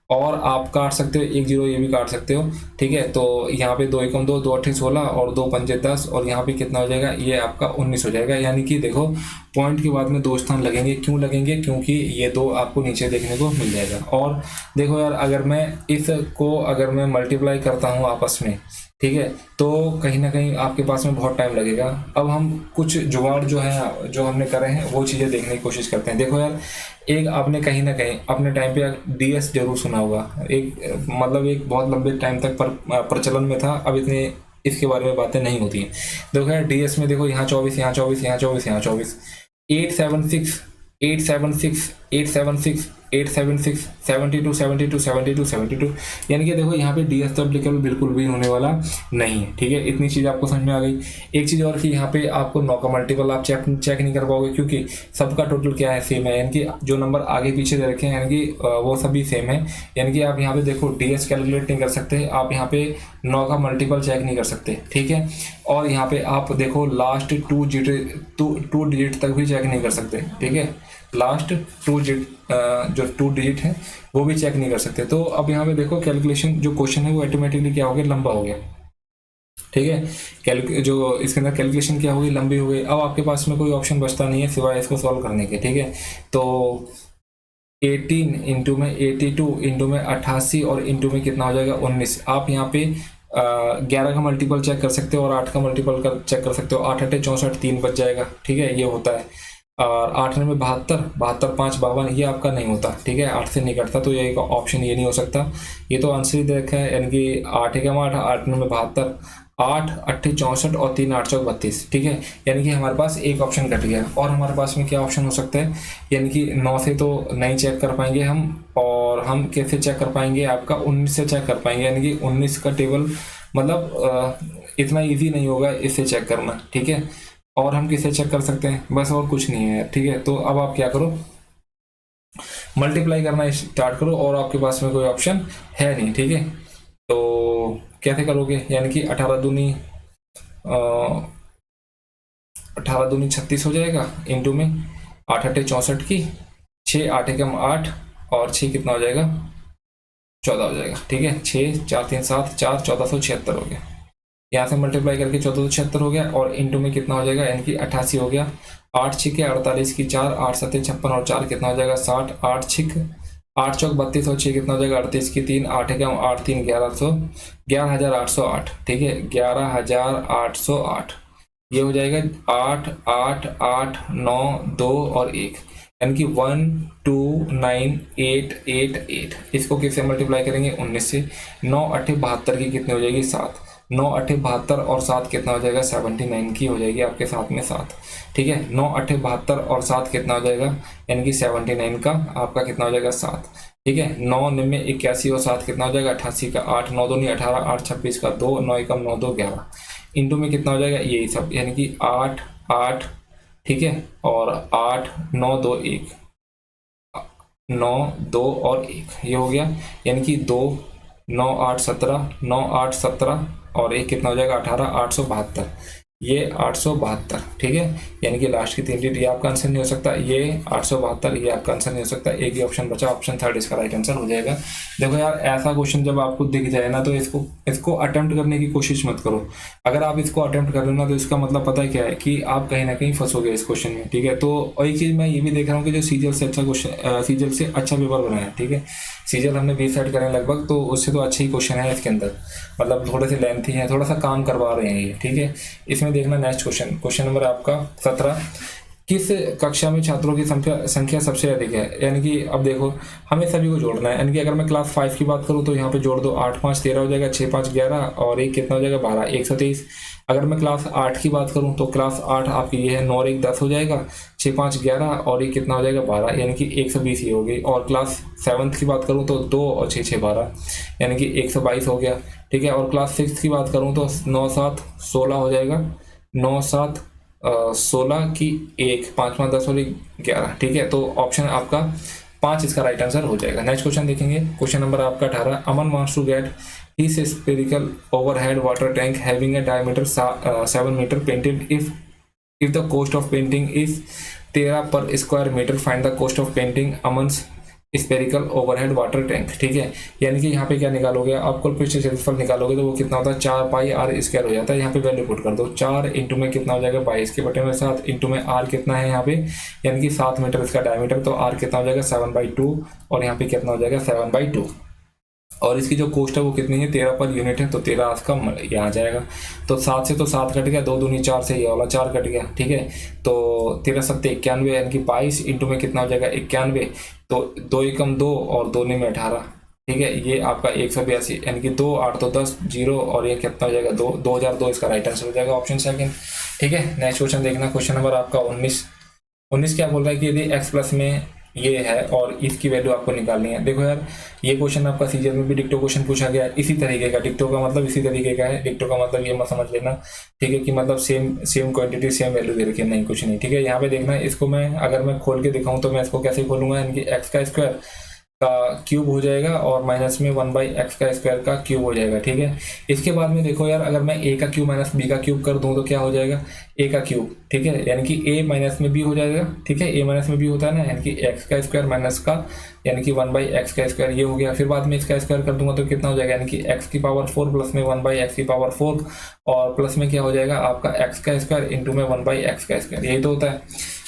और आप काट सकते हो 1 जीरो, ये भी काट सकते हो। ठीक है, तो यहाँ पे 2 एकम 2, 2 अट्ठे 16 और 2 पंजे 10, और यहाँ पे कितना हो जाएगा, ये आपका 19 हो जाएगा। यानी कि देखो पॉइंट के बाद में 2 स्थान लगेंगे, क्यों लगेंगे, क्योंकि ये 2 आपको नीचे देखने को मिल जाएगा। और देखो यार, अगर मैं इसको अगर मैं मल्टीप्लाई करता हूँ आपस में, ठीक है, तो कहीं ना कहीं आपके पास में बहुत टाइम लगेगा। अब हम कुछ जुगाड़ जो है जो हमने करे हैं वो चीज़ें देखने की कोशिश करते हैं। देखो यार, एक आपने कहीं ना कहीं अपने टाइम पे डीएस जरूर सुना होगा, एक मतलब एक बहुत लंबे टाइम तक प्रचलन में था, अब इतने इसके बारे में बातें नहीं होती हैं। देखो यार, डीएस में देखो यहाँ 24, यहाँ 24, यहाँ 24, यहाँ 24, 876 876 876 876 72 72 72 72, यानी कि देखो यहाँ पे डीएस तो एप्लीकेबल बिल्कुल भी होने वाला नहीं है। ठीक है, इतनी चीज़ आपको समझ में आ गई। एक चीज़ और कि यहाँ पे आपको 9 का मल्टीपल आप चेक नहीं कर पाओगे, क्योंकि सबका टोटल क्या है, सेम है, यानी कि जो नंबर आगे पीछे दे रखे हैं यानी कि वो सभी सेम है। यानी कि आप यहाँ पे देखो डीएस कैलकुलेट नहीं कर सकते, आप यहाँ पे 9 का मल्टीपल चेक नहीं कर सकते। ठीक है, और यहाँ पे आप देखो लास्ट 2 डिजिट तक भी चेक नहीं कर सकते। ठीक है, लास्ट 2 डिजिट जो 2 डिजिट है वो भी चेक नहीं कर सकते। तो अब यहाँ पे देखो कैलकुलेशन जो क्वेश्चन है वो ऑटोमेटिकली क्या हो गया, लंबा हो गया। ठीक है, जो इसके अंदर कैलकुलेशन क्या होगी, लंबी हो गई। अब आपके पास में कोई ऑप्शन बचता नहीं है सिवाय इसको सॉल्व करने के। ठीक है, तो 18 इंटू में 82 इंटू में 88 और इंटू में कितना हो जाएगा 19। आप यहाँ पे 11 का मल्टीपल चेक कर सकते हो और 8 का मल्टीपल चेक कर सकते हो। 8 8 64, 3 बच जाएगा। ठीक है, ये होता है। और 8 में 72, 72 5 52, ये आपका नहीं होता। ठीक है, 8 से नहीं कटता, तो ये ऑप्शन ये नहीं हो सकता। ये तो आंसर ही दे रखा है, यानी कि 8 एकम 8, 8 में 72, 8 8 64 और 3 8 चौक 32। ठीक है, यानी कि हमारे पास एक ऑप्शन कट गया। और हमारे पास में क्या ऑप्शन हो सकता है, यानी कि 9 से तो नहीं चेक कर पाएंगे हम, और हम कैसे चेक कर पाएंगे, आपका 19 से चेक कर पाएंगे। यानी कि 19 का टेबल मतलब इतना ईजी नहीं होगा इससे चेक करना। ठीक है, और हम किसे चेक कर सकते हैं, बस और कुछ नहीं है। ठीक है, तो अब आप क्या करो, मल्टीप्लाई करना स्टार्ट करो, और आपके पास में कोई ऑप्शन है नहीं। ठीक है, तो कैसे करोगे, यानी कि 18 दूनी 36 हो जाएगा, इंटू में 8 8 64 की 6 8 एकम 8 और 6 कितना हो जाएगा 14 हो जाएगा। ठीक है, 6 4 3 7 4 1476 हो गया। यहाँ से मल्टीप्लाई करके 1476 हो गया, और इंटू में कितना हो जाएगा, यानी कि 88 हो गया। 8 6 के 48 की 4, 8 7 56 और 4 कितना हो जाएगा 60, 8 6 8 चौक 32 और 6 कितना हो जाएगा 38 की 3, 8 एकम 8 3 11,808। ठीक है, 11,808 ये हो जाएगा 8 8 8 9 2 और 1, यानी कि 1 2 9 8 8 8। इसको किससे मल्टीप्लाई करेंगे 19 से। 9 8 72 की कितनी हो जाएगी 7, 9 8 72 और 7 कितना हो जाएगा 79 की हो जाएगी आपके साथ में 7। ठीक है, 9 8 72 और 7 कितना हो जाएगा, यानी कि 79 का आपका कितना हो जाएगा 7। ठीक है, 9 9 81 और 7 कितना हो जाएगा 88 का 8, 9 2 18, 8 26 का 2, 9 एकम 9 2 11, इंटू में कितना हो जाएगा यही सब, यानी कि 8 8। ठीक है, और 8 9 2 1 9 2 और 1 ये हो गया, यानी कि 2 9 8 17 9 8 17 और 1 कितना हो जाएगा 18 872। ये 872, ठीक है, यानी कि लास्ट की 3 डिजिट। ये आपका आंसर नहीं हो सकता, ये 872 ये आपका आंसर नहीं हो सकता। एक ही ऑप्शन बचा, ऑप्शन थर्ड इसका राइट आंसर हो जाएगा। देखो यार, ऐसा क्वेश्चन जब आपको दिख जाए ना तो इसको अटेम्प्ट करने की कोशिश मत करो। अगर आप इसको अटेम्प्ट कर रहे हो ना तो इसका मतलब पता है क्या है कि आप कहीं ना कहीं फंसोगे इस क्वेश्चन में, ठीक है। तो और एक चीज़ मैं ये भी देख रहा हूँ कि जो सीजीएल से अच्छा क्वेश्चन, सीजीएल से अच्छा पेपर बना है, ठीक है। सीजीएल हमने 20 सेट करें लगभग, तो उससे तो अच्छे ही क्वेश्चन है इसके अंदर, मतलब थोड़े से लेंथी हैं, थोड़ा सा काम करवा रहे हैं ये, ठीक है। इसमें देखना नेक्स्ट क्वेश्चन नंबर आपका 17, किस कक्षा में छात्रों की संख्या सबसे अधिक है। यानी कि अब देखो, हमें सभी को जोड़ना है। यानी कि अगर मैं क्लास 5 की बात करूँ तो यहाँ पे जोड़ दो, 8 5 13 हो जाएगा, 6 5 11 और एक कितना हो जाएगा 12, 123। अगर मैं क्लास 8 की बात करूँ तो क्लास 8 आपकी ये है, 9 और 1 10 हो जाएगा, 6 5 11 और एक कितना हो जाएगा 12, यानी कि 120 ही हो गई। और क्लास 7 की बात करूँ तो 2 और 6 6 12, यानी कि 122 हो गया, ठीक है। और क्लास 6 की बात करूँ तो 9 7 16 हो जाएगा, 9 7 16 की 1 5 5 10 और 11, ठीक है। तो ऑप्शन आपका 5 इसका राइट आंसर हो जाएगा। नेक्स्ट क्वेश्चन देखेंगे, क्वेश्चन नंबर आपका 18, Aman wants to get his spherical overhead water tank having a diameter 7 meter painted if the cost of painting is 13 per square meter, find the cost of painting Aman's spherical overhead water tank, ठीक है। यानी कि यहाँ पे क्या निकालोगे आप, कुल क्षेत्रफल निकालोगे तो वो कितना होता है 4 पाई आर स्क्वायर हो जाता है। यहाँ पे वैल्यू पुट कर दो, 4 इंटू में कितना हो जाएगा 22 के बटे में 7 इंटू में आर कितना है यहाँ पे, यानी कि 7 मीटर इसका डायमीटर, तो आर कितना हो जाएगा 7/2 और यहाँ पे कितना हो जाएगा 7/2। और इसकी जो कॉस्ट है वो कितनी है 13 पर यूनिट है, तो 13 आपका यहाँ जाएगा। तो 7 से तो 7 कट गया, 2 दूनी 4 से ये वाला 4 कट गया, ठीक है। तो 13 7 91, यानी कि 22 इंटू में कितना हो जाएगा 91, तो 2 एकम 2 और 2 में 18, ठीक है। ये आपका 182, यानी कि 2 8 तो 10 0 और ये कितना हो जाएगा 2 2002 इसका राइट आंसर हो जाएगा, ऑप्शन सेकंड, ठीक है। नेक्स्ट क्वेश्चन देखना, क्वेश्चन नंबर आपका 19 क्या बोल रहा है कि यदि x प्लस में ये है और इसकी वैल्यू आपको निकालनी है। देखो यार, ये क्वेश्चन आपका सीजीएल में भी डिक्टो क्वेश्चन पूछा गया है इसी तरीके का। डिक्टो का मतलब इसी तरीके का है, डिक्टो का मतलब ये मत समझ लेना, ठीक है, कि मतलब सेम क्वांटिटी सेम वैल्यू दे रखी है, नहीं कुछ नहीं, ठीक है। यहाँ पे देखना है, इसको मैं अगर मैं खोल के दिखाऊं तो मैं इसको कैसे खोलूंगा, यानी कि एक्स का स्क्वायर का क्यूब हो जाएगा और माइनस में 1/x का स्क्वायर का क्यूब हो जाएगा, ठीक है। इसके बाद में देखो यार, अगर मैं a का क्यूब माइनस b का क्यूब कर दूं तो क्या हो जाएगा a का क्यूब, ठीक है, यानी कि a माइनस में b हो जाएगा, ठीक है। a माइनस में b होता है ना, यानी कि x का स्क्वायर माइनस का, यानी कि 1/x का स्क्वायर ये हो गया। फिर बाद में इसका स्क्वायर कर दूंगा तो कितना हो जाएगा, यानी कि x की पावर 4 प्लस में 1/x की पावर 4 और प्लस में क्या हो जाएगा आपका x का स्क्वायर इंटू में 1/x का स्क्वायर, यही तो होता है,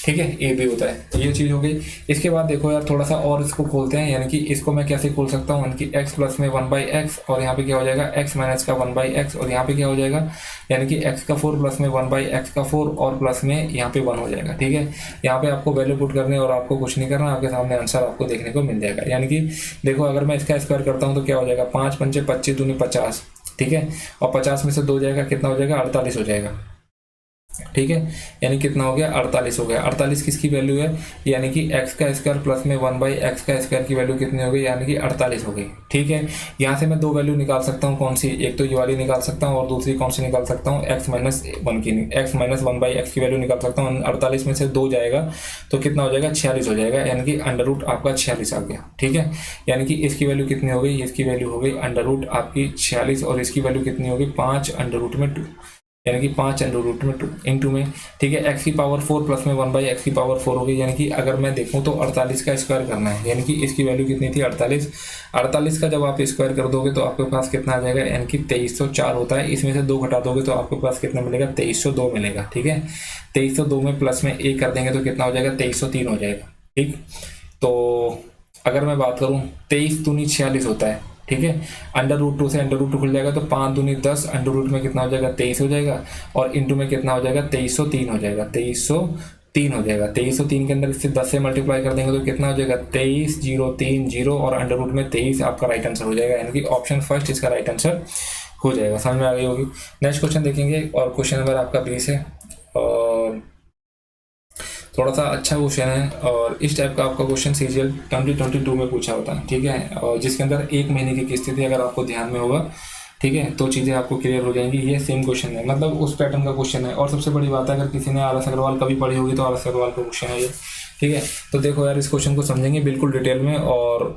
ठीक है, ये भी होता है। ये चीज़ हो गई। इसके बाद देखो यार, थोड़ा सा और इसको खोलते हैं, यानी कि इसको मैं कैसे खोल सकता हूँ, यानी कि x प्लस में 1/x और यहाँ पे क्या हो जाएगा x माइनस का 1/x और यहाँ पे क्या हो जाएगा, यानी कि x का 4 प्लस में 1/x का 4 और प्लस में यहाँ पे 1 हो जाएगा, ठीक है। यहाँ पे आपको वैल्यू पुट करने और आपको कुछ नहीं करना, आपके सामने आंसर आपको देखने को मिल जाएगा। यानी कि देखो, अगर मैं इसका स्क्वायर करता हूँ तो क्या हो जाएगा 5 पंचे 25 दूनी 50, ठीक है, और 50 में से 2 जाएगा, कितना हो जाएगा 48 हो जाएगा, ठीक है। यानी कितना हो गया 48 हो गया। 48 किसकी वैल्यू है, यानी कि x का स्क्वायर प्लस में 1/x का स्क्वायर की वैल्यू कितनी हो गई, यानी कि 48 हो गई, ठीक है। यहाँ से मैं 2 वैल्यू निकाल सकता हूँ, कौन सी, एक तो ये वाली निकाल सकता हूँ और दूसरी कौन सी निकाल सकता हूँ, x माइनस 1 की, x माइनस 1/x की वैल्यू निकाल सकता हूँ। 48 में से 2 जाएगा तो कितना हो जाएगा 46 हो जाएगा, यानी कि अंडर रूट आपका 46 आ गया, ठीक है। यानी कि इसकी वैल्यू कितनी हो गई, इसकी वैल्यू हो गई अंडर रूट आपकी 46 और इसकी वैल्यू कितनी होगी 5 अंडर रूट में 2, यानी कि 5 अंडर रूट में 2 इंटू में, ठीक है। x की पावर 4 प्लस में 1/x की पावर 4 हो गई, यानी कि अगर मैं देखूं तो 48 का स्क्वायर करना है, यानी कि इसकी वैल्यू कितनी थी 48 का जब आप स्क्वायर कर दोगे तो आपके पास कितना आ जाएगा, यानी कि 2304 होता है। इसमें से 2 घटा दोगे तो आपके पास कितना मिलेगा 2302 मिलेगा, ठीक है। 2302 में प्लस में 1 कर देंगे तो कितना हो जाएगा 2303 हो जाएगा, ठीक। तो अगर मैं बात करूँ 23 दूनी 46 होता है, ठीक है। अंडर रूट 2 से अंडर रूट 2 खुल जाएगा तो 5 दूनी 10, अंडर रूट में कितना हो जाएगा 23 हो जाएगा और इंटू में कितना हो जाएगा 2303 हो जाएगा, 2303 हो जाएगा। 2303 के अंदर इससे 10 से मल्टीप्लाई कर देंगे तो कितना हो जाएगा 23030 और अंडर रूट में 23 आपका राइट आंसर हो जाएगा, यानी कि ऑप्शन फर्स्ट इसका राइट आंसर हो जाएगा। समझ में आ गई होगी। नेक्स्ट क्वेश्चन देखेंगे और क्वेश्चन नंबर आपका 20 है और थोड़ा सा अच्छा क्वेश्चन है और इस टाइप का आपका क्वेश्चन सीजीएल 2022 में पूछा होता है, ठीक है, और जिसके अंदर 1 महीने की किस्त थी, अगर आपको ध्यान में होगा, ठीक है, तो चीज़ें आपको क्लियर हो जाएंगी। ये सेम क्वेश्चन है, मतलब उस पैटर्न का क्वेश्चन है। और सबसे बड़ी बात है, अगर किसी ने आर एस अग्रवाल कभी पढ़ी होगी तो आर एस अग्रवाल का क्वेश्चन है ये, ठीक है। तो देखो यार, इस क्वेश्चन को समझेंगे बिल्कुल डिटेल में और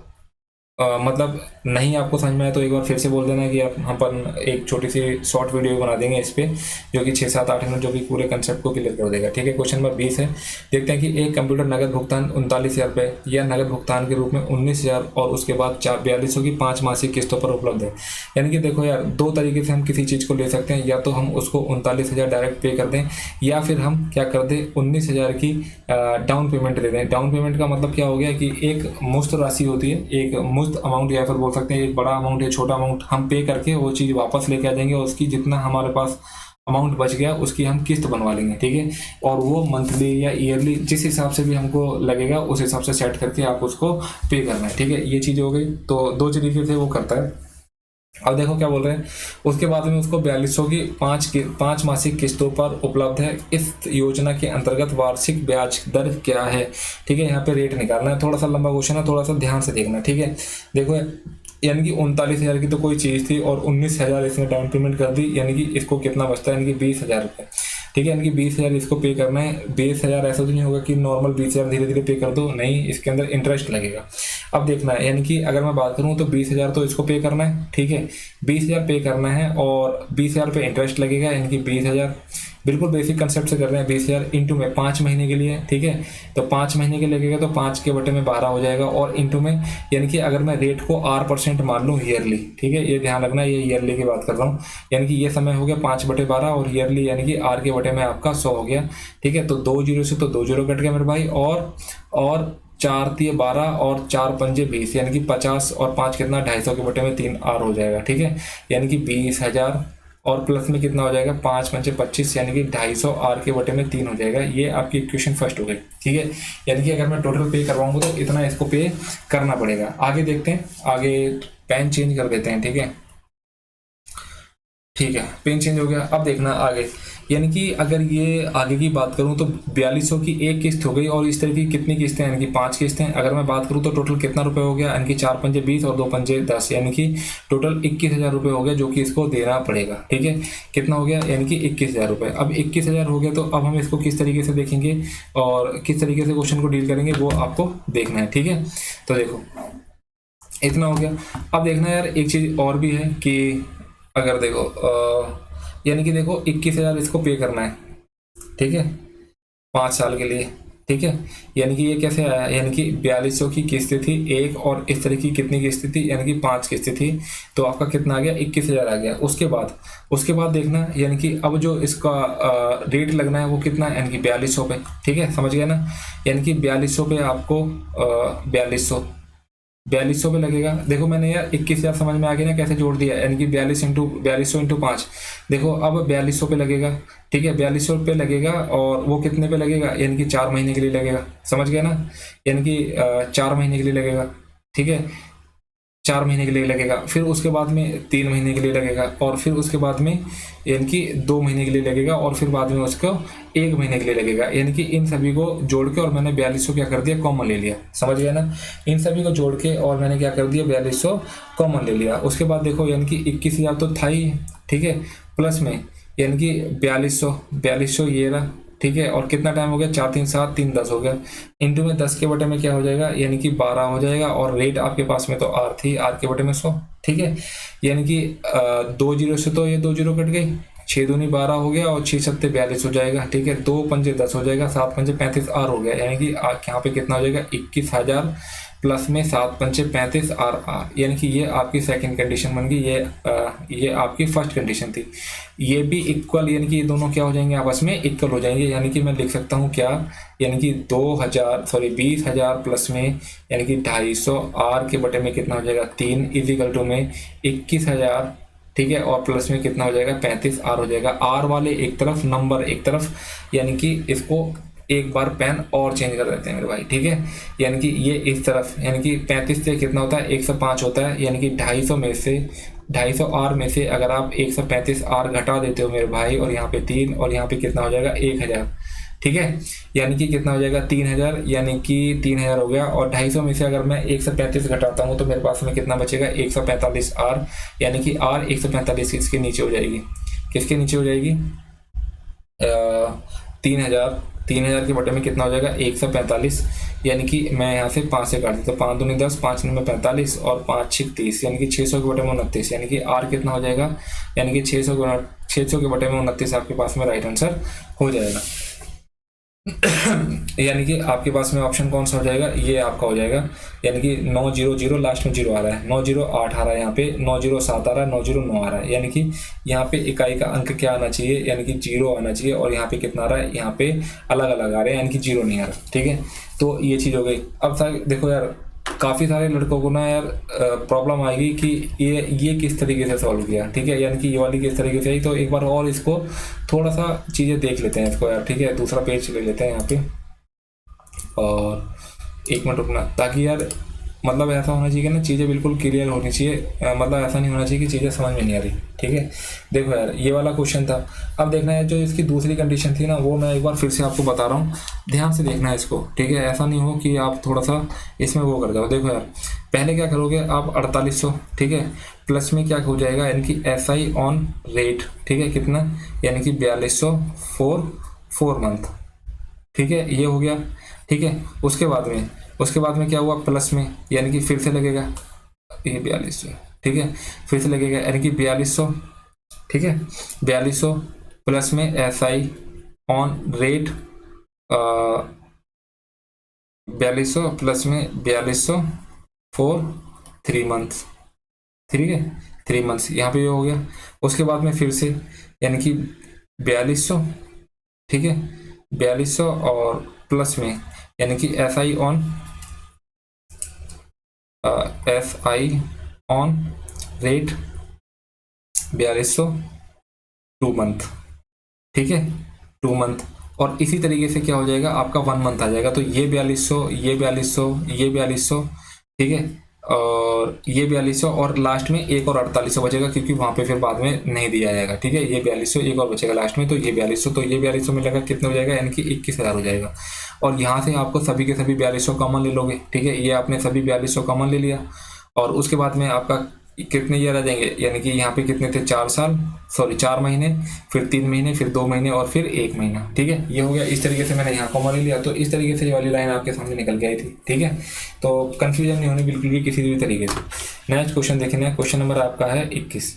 मतलब नहीं आपको समझ में आया तो एक बार फिर से बोल देना कि आप हम पर एक छोटी सी शॉर्ट वीडियो बना देंगे इस पे, जो कि 6-7-8 मिनट जो कि पूरे कंसेप्ट को क्लियर कर देगा। ठीक है, क्वेश्चन नंबर 20 है। देखते हैं कि एक कंप्यूटर नगद भुगतान 39,000 रुपये या नगद भुगतान के रूप में 19,000 और उसके बाद 4200 की 5 मासिक किस्तों पर उपलब्ध है। यानी कि देखो यार, दो तरीके से हम किसी चीज़ को ले सकते हैं, या तो हम उसको 39,000 डायरेक्ट पे कर दें, या फिर हम क्या कर दें 19,000 की डाउन पेमेंट दे दें। डाउन पेमेंट का मतलब क्या हो गया कि एक मुश्त राशि होती है, एक मुश्त अमाउंट या फिर बोल सकते हैं एक बड़ा अमाउंट या छोटा अमाउंट हम पे करके वो चीज़ वापस लेके आ जाएंगे, और उसकी जितना हमारे पास अमाउंट बच गया उसकी हम किस्त बनवा लेंगे। ठीक है, और वो मंथली या ईयरली जिस हिसाब से भी हमको लगेगा उस हिसाब से सेट करके आप उसको पे करना है। ठीक है, ये चीज़ हो गई। तो दो तरीके से वो करता है। अब देखो क्या बोल रहे हैं, उसके बाद में उसको 4200 की 5 मासिक किस्तों पर उपलब्ध है। इस योजना के अंतर्गत वार्षिक ब्याज दर क्या है। ठीक है, यहाँ पे रेट निकालना है। थोड़ा सा लंबा क्वेश्चन है, थोड़ा सा ध्यान से देखना। ठीक है, देखो यानी कि 39,000 की तो कोई चीज़ थी और 19,000 इसमें डाउन पेमेंट कर दी, यानी कि इसको कितना बचता है, यानी कि 20,000 रुपये। ठीक है, यानी कि 20,000 इसको पे करना है। 20,000 ऐसा तो नहीं होगा कि नॉर्मल 20,000 धीरे धीरे पे कर दो, नहीं, इसके अंदर इंटरेस्ट लगेगा। अब देखना है, यानी कि अगर मैं बात करूँ तो 20,000 तो इसको पे करना है। ठीक है, 20,000 पे करना है और 20,000 पे इंटरेस्ट लगेगा, यानी कि 20,000 बिल्कुल बेसिक कंसेप्ट से कर रहे हैं। 20,000 इंटू में 5 महीने के लिए। ठीक है, तो 5 महीने के लगेगा तो 5 के बटे में 12 हो जाएगा, और इंटू में यानी कि अगर मैं रेट को R% मान लूँ ईयरली। ठीक है, ये ध्यान रखना, ये ईयरली की बात कर रहा हूँ। यानी कि ये समय हो गया 5/12 और ईयरली यानी कि R के बटे में आपका 100 हो गया। ठीक है, तो 2 जीरो से तो 2 जीरो कट गया मेरे भाई, और 4 तिये 12 और 4 पंजे 20, यानी कि 50 और 5 कितना 250 के बटे में 3 R हो जाएगा। ठीक है, यानी कि 20,000 और प्लस में कितना हो जाएगा 5 पंचे 25, यानी कि 250 R के बटे में 3 हो जाएगा। ये आपकी इक्वेशन फर्स्ट हो गई। ठीक है, यानी कि अगर मैं टोटल पे करवाऊंगा तो इतना इसको पे करना पड़ेगा। आगे देखते हैं, आगे पेन चेंज कर देते हैं। ठीक है, ठीक है, पेन चेंज हो गया। अब देखना आगे, यानी कि अगर ये आगे की बात करूं तो 4200 की एक किस्त हो गई, और इस तरह की कितनी किस्तें, यानी कि 5 किस्तें अगर मैं बात करूं तो टोटल कितना रुपए हो गया, यानी कि 4 पंजे 20 और 2 पंजे 10, यानी कि टोटल 21,000 रुपये हो गया जो कि इसको देना पड़ेगा। ठीक है, कितना हो गया, यानी कि 21,000 रुपये। अब 21,000 हो गया तो अब हम इसको किस तरीके से देखेंगे और किस तरीके से क्वेश्चन को डील करेंगे वो आपको देखना है। ठीक है, तो देखो इतना हो गया। अब देखना यार, एक चीज़ और भी है कि अगर देखो यानी कि देखो 21,000 इसको पे करना है। ठीक है, 5 साल के लिए। ठीक है, यानी कि ये कैसे आया, यानी कि 4200 की किस्त थी एक, और इस तरह की कितनी किस्त थी, यानी कि 5 किस्त थी, तो आपका कितना आ गया 21,000 आ गया। उसके बाद देखना, यानी कि अब जो इसका रेट लगना है वो कितना है, यानी कि 4200 पे। ठीक है, समझ गया ना, यानी कि 4200 पे आपको 4200 पे लगेगा। देखो मैंने यार 21,000 समझ में आ गया ना कैसे जोड़ दिया, यानी कि 4200 इंटू 5। देखो अब 4200 पे लगेगा। ठीक है, 4200 पे लगेगा, और वो कितने पे लगेगा, यानी कि 4 महीने के लिए लगेगा। समझ गया ना, यानी कि 4 महीने के लिए लगेगा। ठीक है, 4 महीने के लिए लगेगा, फिर उसके बाद में 3 महीने के लिए लगेगा, और फिर उसके बाद में यानी कि 2 महीने के लिए लगेगा, और फिर बाद में उसको 1 महीने के लिए लगेगा। यानी कि इन सभी को जोड़ के और मैंने 4200 क्या कर दिया, कॉमन ले लिया। समझ गया ना, इन सभी को जोड़ के और मैंने क्या कर दिया 4200 कॉमन ले लिया। उसके बाद देखो यानी कि 21,000 तो था ही। ठीक है, प्लस में यानी कि 4200 ये रहा। ठीक है, और कितना टाइम हो गया, 4 3 7 3 10 हो गया, इंटू में 10 के बटे में क्या हो जाएगा, यानी कि 12 हो जाएगा, और रेट आपके पास में तो R थी, R के बटे में 100। ठीक है, यानी कि 2 जीरो से तो ये 2 जीरो कट गई, 6 दूनी 12 हो गया, और 6 सत्ते 42 हो जाएगा। ठीक है, 2 पंजे 10 हो जाएगा, 7 पंजे 35 R हो गया, यानी कि यहाँ पे कितना हो जाएगा 21,000 प्लस में 7 पंचे 35 R। यानी कि ये आपकी सेकंड कंडीशन बन गई, ये आपकी फर्स्ट कंडीशन थी। ये भी इक्वल, यानी कि ये दोनों क्या हो जाएंगे, आपस में इक्वल हो जाएंगे। यानी कि मैं लिख सकता हूँ क्या, यानी कि 20,000 प्लस में यानी कि 250 R के बटे में कितना हो जाएगा 3 इजिकल टू में 21,000। ठीक है, और प्लस में कितना हो जाएगा 35 R हो जाएगा। R वाले एक तरफ, नंबर एक तरफ, यानी कि इसको एक बार पेन और चेंज कर देते हैं मेरे भाई। ठीक है, यानी कि ये इस तरफ, यानी कि 35 से कितना होता है 105 होता है, यानी कि 250 R में से अगर आप 135 R घटा देते हो मेरे भाई, और यहाँ पे 3, और यहाँ पे कितना हो जाएगा 1,000। ठीक है, यानी कि कितना हो जाएगा 3,000, यानी कि 3,000 हो गया, और 250 में से अगर मैं 135 घटाता हूँ तो मेरे पास में कितना बचेगा 145 R, यानी कि R 145 किसके नीचे हो जाएगी, 3,000 3000 के बटे में कितना हो जाएगा 145, यानी कि मैं यहाँ से 5 से काट देता हूँ, 5 दूनी 10, 5 में 45 और 5 6 30, यानी कि 600 के बटे में 29, यानी कि आर कितना हो जाएगा, यानी कि 600 के बटे में 29 आपके पास में राइट आंसर हो जाएगा। यानी कि आपके पास में ऑप्शन कौन सा हो जाएगा, ये आपका हो जाएगा, यानी कि 900 लास्ट में 0 आ रहा है, 908 आ रहा है, यहाँ पे 907 आ रहा है, 909 आ रहा है, यानी कि यहाँ पे इकाई का अंक क्या आना चाहिए, यानी कि 0 आना चाहिए, और यहाँ पे कितना आ रहा है, यहाँ पे अलग अलग आ रहे हैं, यानी कि 0 नहीं आ रहा। ठीक है, तो ये चीज़ हो गई। अब सर देखो यार, काफ़ी सारे लड़कों को ना यार प्रॉब्लम आएगी कि ये किस तरीके से सॉल्व किया। ठीक है, यानी कि ये वाली किस तरीके से आई, तो एक बार और इसको थोड़ा सा चीज़ें देख लेते हैं इसको यार। ठीक है, दूसरा पेज ले लेते हैं यहाँ पे, और 1 मिनट रुकना, ताकि यार मतलब ऐसा होना चाहिए ना, चीज़ें बिल्कुल क्लियर होनी चाहिए, मतलब ऐसा नहीं होना चाहिए कि चीज़ें समझ में नहीं आ रही। ठीक है, देखो यार ये वाला क्वेश्चन था। अब देखना है जो इसकी दूसरी कंडीशन थी ना, वो मैं एक बार फिर से आपको बता रहा हूँ, ध्यान से देखना है इसको। ठीक है, ऐसा नहीं हो कि आप थोड़ा सा इसमें वो कर जाओ। देखो यार, पहले क्या करोगे आप 4800, ठीक है, प्लस में क्या हो जाएगा, यानी कि SI ऑन रेट। ठीक है, कितना, यानी कि 4200 4 मंथ। ठीक है, ये हो गया। ठीक है, उसके बाद में क्या हुआ, प्लस में, यानी कि फिर से लगेगा ये 4200। ठीक है, फिर से लगेगा, यानी कि 4200। ठीक है, 4200 प्लस में SI ऑन रेट 4200 प्लस में 4200 फॉर 3 मंथ्स। ठीक है, 3 मंथ्स यहाँ पे हो गया। उसके बाद में फिर से, यानी कि 4200, ठीक है, 4200 और प्लस में, यानी कि SI ऑन रेट 4200 2 मंथ। ठीक है, 2 मंथ, और इसी तरीके से क्या हो जाएगा आपका 1 मंथ आ जाएगा। तो ये 4200, ये 4200, ये 4200, ठीक है, और ये 4200, और लास्ट में एक और 4800 बचेगा, क्योंकि वहां पे फिर बाद में नहीं दिया जाएगा। ठीक है, ये 4200, एक और बचेगा लास्ट में, तो ये 4200, तो ये 4200 मिलेगा कितना हो जाएगा, यानी कि 21000 हो जाएगा। और यहाँ से आपको सभी के सभी 4200 कॉमन ले लोगे। ठीक है, ये आपने सभी 4200 कॉमन ले लिया, और उसके बाद में आपका कितने ईयर आ जाएंगे, यानी कि यहाँ पे कितने थे, 4 महीने, फिर 3 महीने, फिर 2 महीने, और फिर 1 महीना। ठीक है, ये हो गया। इस तरीके से मैंने यहाँ कॉमन ले लिया, तो इस तरीके से ये वाली लाइन आपके सामने निकल के आई थी। ठीक है, तो कंफ्यूजन नहीं होनी बिल्कुल भी किसी भी तरीके से। नेक्स्ट क्वेश्चन देखेंगे, क्वेश्चन नंबर आपका है 21।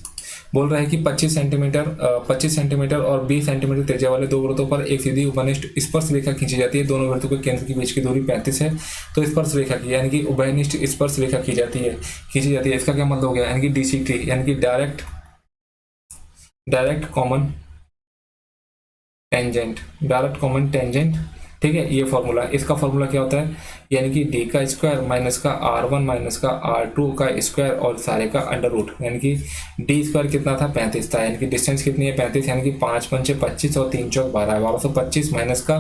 बोल रहा है कि 25 सेंटीमीटर और 20 सेंटीमीटर त्रिज्या वाले दो वृत्तों पर एक सीधी उभयनिष्ठ स्पर्श रेखा खींची जाती है। दोनों वृत्तों के केंद्र के बीच की दूरी 35 है। तो स्पर्श रेखा की, यानी कि उभयनिष्ठ स्पर्श रेखा खींची जाती है। इसका क्या मतलब हो गया, यानी कि DCT, यानी कि डायरेक्ट कॉमन टेंजेंट। ठीक है, ये फॉर्मूला, इसका फॉर्मूला क्या होता है, यानी कि D का स्क्वायर माइनस का R1 माइनस का R2 का स्क्वायर और सारे का अंडर रूट, यानी कि D स्क्वायर कितना था, 35 था, यानी कि डिस्टेंस कितनी है, 35, यानी कि 5 पंचे 25 और 3 चौक 12 है, 1225 माइनस का,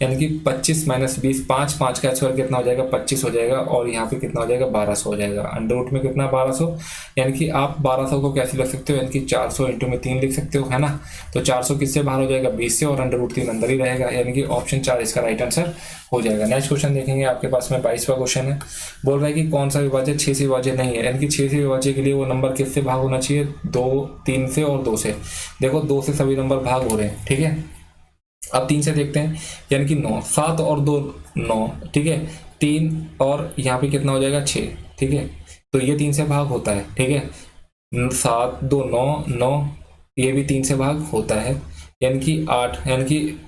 यानी कि 25 माइनस 20, 5 का स्क्वायर कितना हो जाएगा, 25 हो जाएगा, और यहाँ पे कितना हो जाएगा, 1200 हो जाएगा। अंडर रूट में कितना, 1200, यानी कि आप 1200 को कैसे लिख सकते हो, यानी कि 400 इंटू में 3 लिख सकते हो, है ना। तो 400 किससे बाहर हो जाएगा, 20 से, और अंडर रूट 3 अंदर ही रहेगा, यानी कि ऑप्शन 4 इसका राइट आंसर हो जाएगा। नेक्स्ट क्वेश्चन देखेंगे, आपके पास में 22वां क्वेश्चन है। बोल रहा है कि कौन सा विभाज्य 6 से विभाज्य नहीं है, यानी कि 6 से विभाज्य के लिए वो नंबर किससे भाग होना चाहिए, 2, 3 से और 2 से। देखो 2 से सभी नंबर भाग हो रहे हैं। ठीक है, अब 3 से देखते हैं, यानी कि 9, 7 और 2 9, ठीक है, 3 और यहाँ पे कितना हो जाएगा, 6। ठीक है, तो ये 3 से भाग होता है। ठीक है, 7 2 9 9, ये भी 3 से भाग होता है, यानी कि 8, यानी कि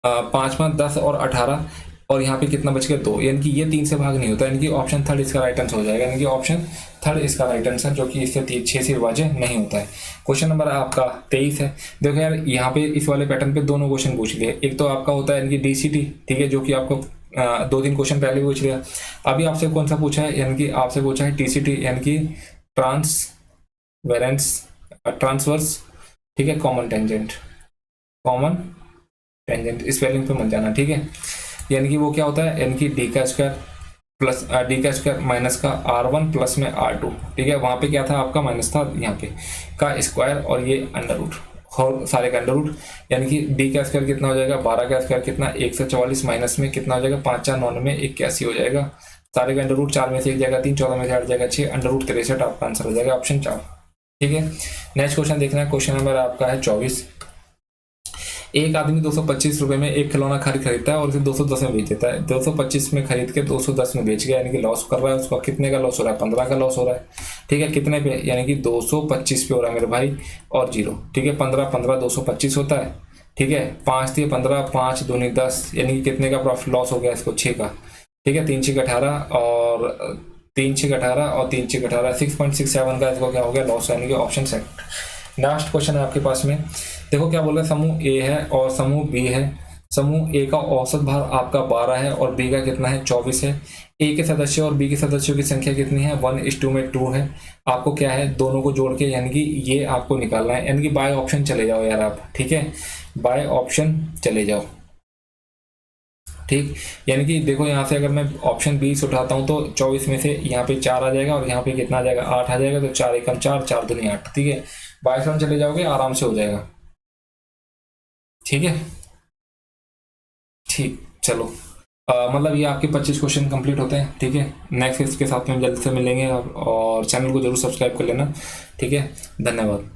5 5 10 और 18, और यहाँ पे कितना बच गया, 2, यानी कि ये 3 से भाग नहीं होता, यानी कि ऑप्शन 3 इसका राइट आंसर हो जाएगा, यानी कि ऑप्शन 3 इसका राइट आंसर, जो कि इससे 6 से विभाज्य नहीं होता है। क्वेश्चन नंबर आपका 23 है। देखो यार, यहाँ पे इस वाले पैटर्न पे दोनों क्वेश्चन पूछ लिए। एक तो आपका होता है यानी कि DCT, ठीक है, जो कि आपको 2-3 क्वेश्चन पहले पूछ लिया। अभी आपसे कौन सा पूछा है, यानी कि आपसे पूछा है TCT, यानी कि ट्रांसवर्स, ठीक है, कॉमन टेंजेंट, स्पेलिंग पे मत जाना। ठीक है, यानी कि वो क्या होता है, यानी कि D का स्क्वायर माइनस का R1 प्लस में R2। ठीक है, वहां पे क्या था आपका, माइनस था, यहाँ पे का स्क्वायर और ये अंडर रूट, और सारे का अंडर रूट, यानी कि D का स्क्वायर कितना हो जाएगा, 12 का स्क्वायर कितना, 144, माइनस में कितना हो जाएगा, 5 4 9 में 81 हो जाएगा। सारे का अंडर रूट, 4 में से 1 जाएगा 3, 14 में से 8 जाएगा 6, अंडर रूट 63 आपका आंसर हो जाएगा, ऑप्शन 4। ठीक है, नेक्स्ट क्वेश्चन देखना है, क्वेश्चन नंबर आपका है 24। एक आदमी 225 रुपए में एक खिलौना खरीदता है और इसे 210 में बेच देता है। 225 में खरीद के 210 में बेच गया, यानी कि लॉस कर रहा है। उसका कितने का लॉस हो रहा है? 15 का लॉस हो रहा है। ठीक है, कितने पे? यानी कि 225 पे हो रहा है मेरे भाई, और जीरो। ठीक है, 15 15 225 होता है। ठीक है, 5 दिए 15, 5 दूनी 10, यानी कि कितने का प्रॉफिट लॉस हो गया इसको? 6 का। ठीक है, 3 6 18 और 3 6 18 और 3 6 18, 6.67 का इसको क्या हो गया? लॉस, यानी कि ऑप्शन सेट। लास्ट क्वेश्चन है आपके पास में, देखो क्या बोल रहे हैं। समूह ए है और समूह बी है। समूह ए का औसत भार आपका 12 है और बी का कितना है? 24 है। ए के सदस्य और बी के सदस्यों की संख्या कितनी है? 1:2 में 2 है। आपको क्या है? दोनों को जोड़ के, यानी कि ये आपको निकालना है, यानी कि बाय ऑप्शन चले जाओ यार आप। ठीक है, बाय ऑप्शन चले जाओ। ठीक, यानी कि देखो यहाँ से अगर मैं ऑप्शन 20 उठाता हूँ तो 24 में से यहाँ पे 4 आ जाएगा और यहाँ पे कितना आ जाएगा? 8 आ जाएगा। तो 4 एकम 4, 4 दूनी 8। ठीक है, बाय ऑप्शन चले जाओगे, आराम से हो जाएगा। ठीक है, ठीक, चलो। मतलब ये आपके 25 क्वेश्चन कंप्लीट होते हैं। ठीक है, नेक्स्ट इसके साथ में जल्द से मिलेंगे, और चैनल को जरूर सब्सक्राइब कर लेना। ठीक है, धन्यवाद।